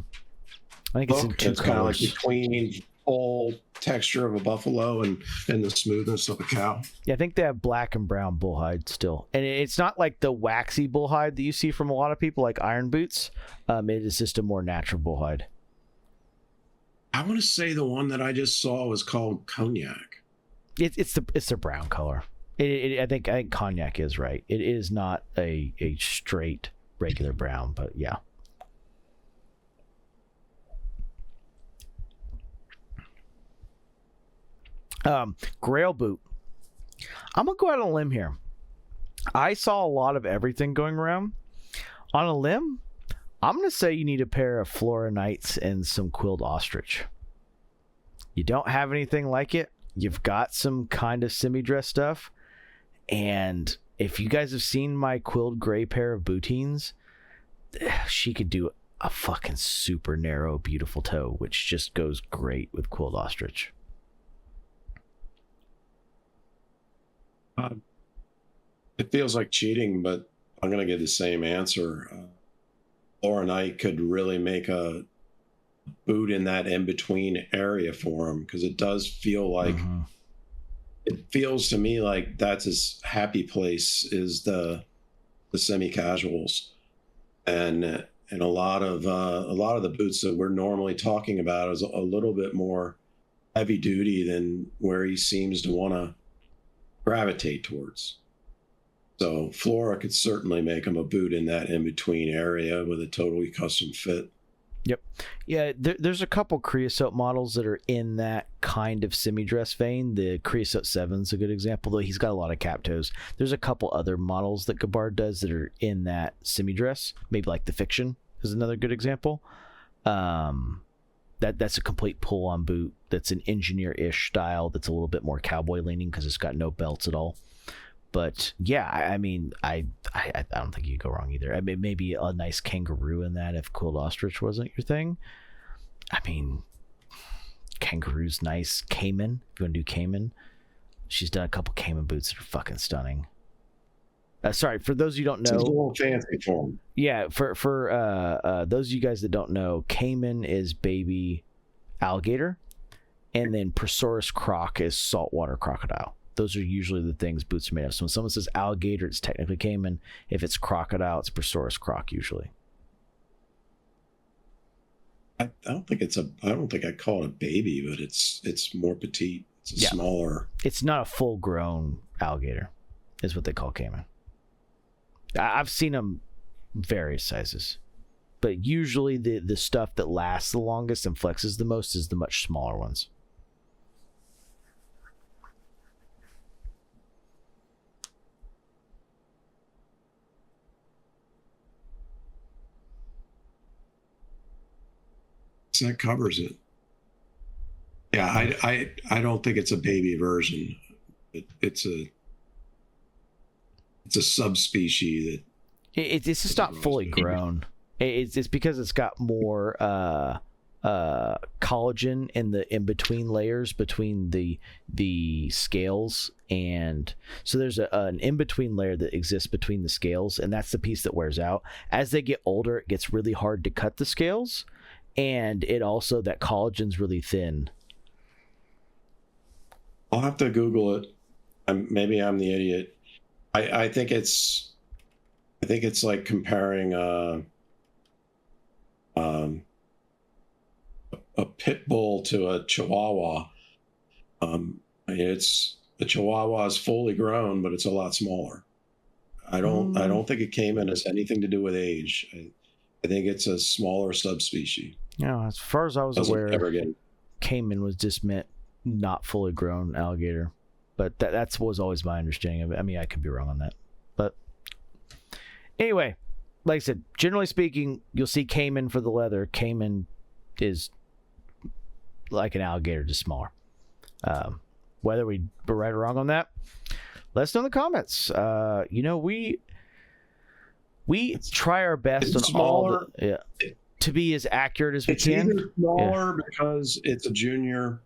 I think it's in two colors. Kind of like between full texture of a buffalo and the smoothness of a cow. Yeah, I think they have black and brown bullhide still, and it's not like the waxy bullhide that you see from a lot of people like Iron Boots. It is just a more natural bullhide. I want to say the one that I just saw was called Cognac. It's the brown color. I think Cognac is right. It is not a straight regular brown, but yeah. Grail boot. I'm gonna go out on a limb here. I saw a lot of everything going around. On a limb, I'm gonna say you need a pair of Flora Knights and some Quilled Ostrich. You don't have anything like it. You've got some kind of semi-dress stuff, and if you guys have seen my quilled gray pair of bootines, she could do a fucking super narrow, beautiful toe, which just goes great with Quilled Ostrich. It feels like cheating, but I'm going to give the same answer. Flora Knight could really make a boot in that in-between area for him, because it does feel like it feels to me like that's his happy place, is the semi-casuals, and a lot of the boots that we're normally talking about is a little bit more heavy duty than where he seems to want to gravitate towards. So Flora could certainly make him a boot in that in-between area with a totally custom fit. Yep. Yeah, there's a couple Creosote models that are in that kind of semi-dress vein. The Creosote 7's a good example, though he's got a lot of cap toes. There's a couple other models that Gabbard does that are in that semi-dress. Maybe like the Fiction is another good example. That's a complete pull-on boot that's an engineer-ish style that's a little bit more cowboy leaning because it's got no belts at all. But yeah, I mean, I don't think you could go wrong either. I mean, maybe a nice kangaroo in that if Quilled Ostrich wasn't your thing. I mean, kangaroo's nice. Cayman, if you want to do Cayman, she's done a couple Cayman boots that are fucking stunning. Sorry, for those of you who don't know, it's a little fancy for him. Yeah, for those of you guys that don't know, Cayman is baby alligator, and then Prosaurus croc is saltwater crocodile. Those are usually the things boots are made of. So when someone says alligator, it's technically Cayman. If it's crocodile, it's Prosaurus croc usually. I don't think I'd call it a baby, but it's more petite. It's a smaller. It's not a full grown alligator, is what they call Cayman. I've seen them various sizes, but usually the stuff that lasts the longest and flexes the most is the much smaller ones. that covers it. Yeah, I don't think it's a baby version. It's a subspecies that it's just not fully grown. It's because it's got more collagen in the in-between layers between the scales, and so there's an in-between layer that exists between the scales, and that's the piece that wears out. As they get older, it gets really hard to cut the scales, and it also, that collagen's really thin. I'll have to Google it. Maybe I'm the idiot. I think it's like comparing a pit bull to a chihuahua. It's the chihuahua is fully grown, but it's a lot smaller. I don't think a caiman has anything to do with age. I think it's a smaller subspecies. Yeah, as far as I was aware, caiman was just meant not fully grown alligator, but that was always my understanding of it. I mean, I could be wrong on that, but anyway, like I said, generally speaking, you'll see caiman for the leather. Caiman is like an alligator, just smaller. Whether we were right or wrong on that, let us know in the comments. We try our best on smaller, all to be as accurate as we can. It's either smaller because it's a junior,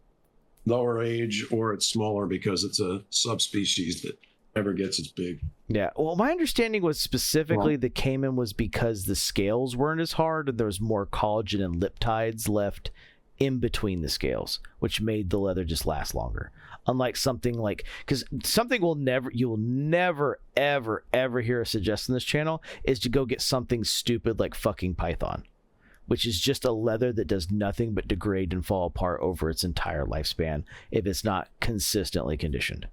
lower age, or it's smaller because it's a subspecies that never gets as big. Yeah. Well, my understanding was specifically the caiman was because the scales weren't as hard and there was more collagen and liptides left in between the scales, which made the leather just last longer. Unlike something like, because something you will never, ever hear us suggest on this channel is to go get something stupid like fucking python, which is just a leather that does nothing but degrade and fall apart over its entire lifespan if it's not consistently conditioned.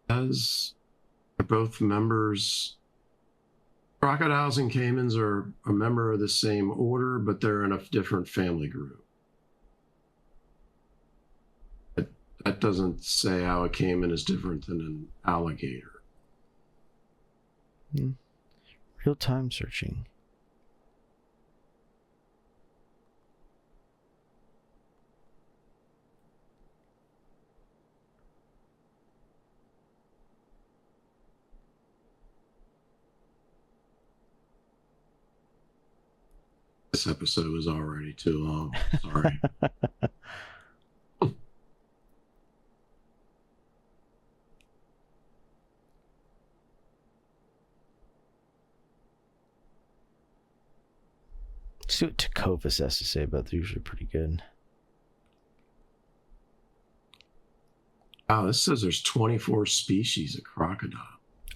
As they're both members, crocodiles and caimans are a member of the same order, but they're in a different family group. That doesn't say how a caiman is different than an alligator. Real-time searching. This episode was already too long. Sorry. See what Takovis has to say about. They're usually pretty good. Wow, this says there's 24 species of crocodile.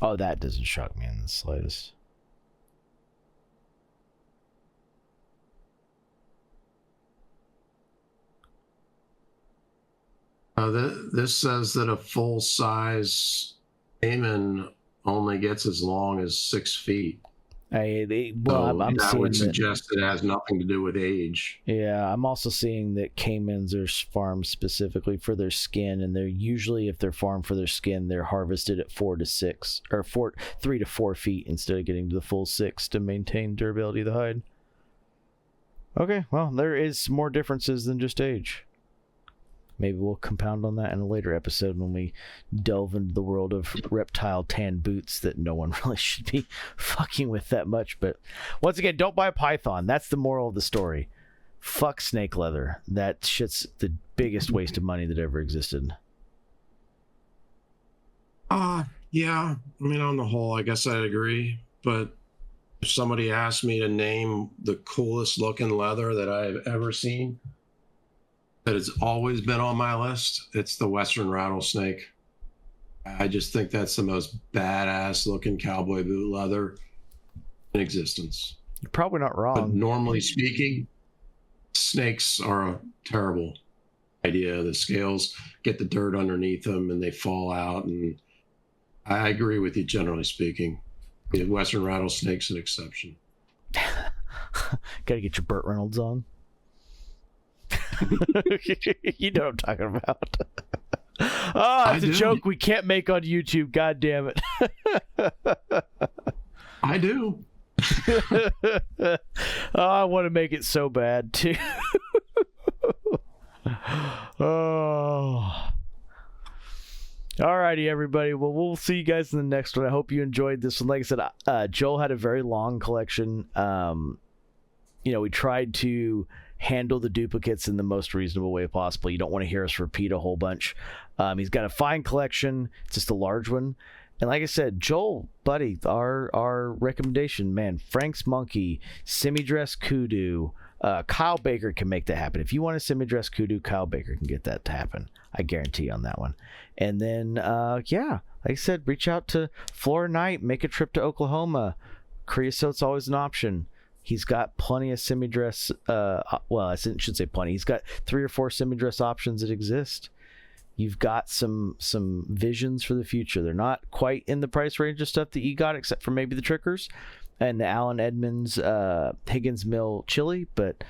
Oh, that doesn't shock me in the slightest. This says that a full-size caiman only gets as long as 6 feet. I'm that seeing would suggest it has nothing to do with age. Yeah, I'm also seeing that caimans are farmed specifically for their skin, and they're usually, if they're farmed for their skin, they're harvested at 3 to 4 feet instead of getting to the full 6 to maintain durability of the hide. Okay, well, there is more differences than just age. Maybe we'll compound on that in a later episode when we delve into the world of reptile tan boots that no one really should be fucking with that much. But once again, don't buy a python. That's the moral of the story. Fuck snake leather. That shit's the biggest waste of money that ever existed. Yeah. I mean, on the whole, I guess I'd agree. But if somebody asked me to name the coolest looking leather that I've ever seen, that has always been on my list, it's the Western rattlesnake. I just think that's the most badass looking cowboy boot leather in existence. You're probably not wrong. But normally speaking, snakes are a terrible idea. The scales get the dirt underneath them and they fall out. And I agree with you, generally speaking. The Western rattlesnake's an exception. Gotta get your Burt Reynolds on. You know what I'm talking about. Oh, it's a joke we can't make on YouTube. God damn it. I do. Oh, I want to make it so bad too. Oh. Alrighty, everybody. Well, we'll see you guys in the next one. I hope you enjoyed this one. Like I said, Joel had a very long collection. We tried to handle the duplicates in the most reasonable way possible. You don't want to hear us repeat a whole bunch. He's got a fine collection. It's just a large one. And like I said, Joel, buddy, our recommendation, man, Frank's Monkey, semi-dress kudu, Kyle Baker can make that happen. If you want a semi-dress kudu, Kyle Baker can get that to happen. I guarantee on that one. And then, like I said, reach out to Flora Knight, make a trip to Oklahoma. Creosote's always an option. He's got plenty of semi-dress, I should say plenty. He's got 3 or 4 semi-dress options that exist. You've got some visions for the future. They're not quite in the price range of stuff that you got, except for maybe the Trickers and the Allen Edmonds Higgins Mill Chile, but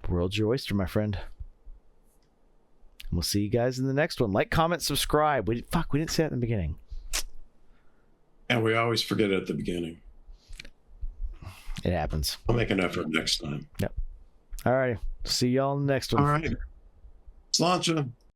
world's your oyster, my friend. And we'll see you guys in the next one. Like, comment, subscribe. We didn't say that in the beginning. And we always forget it at the beginning. It happens. I'll make an effort next time. Yep. All right. See y'all in the next one. All right. Sláinte.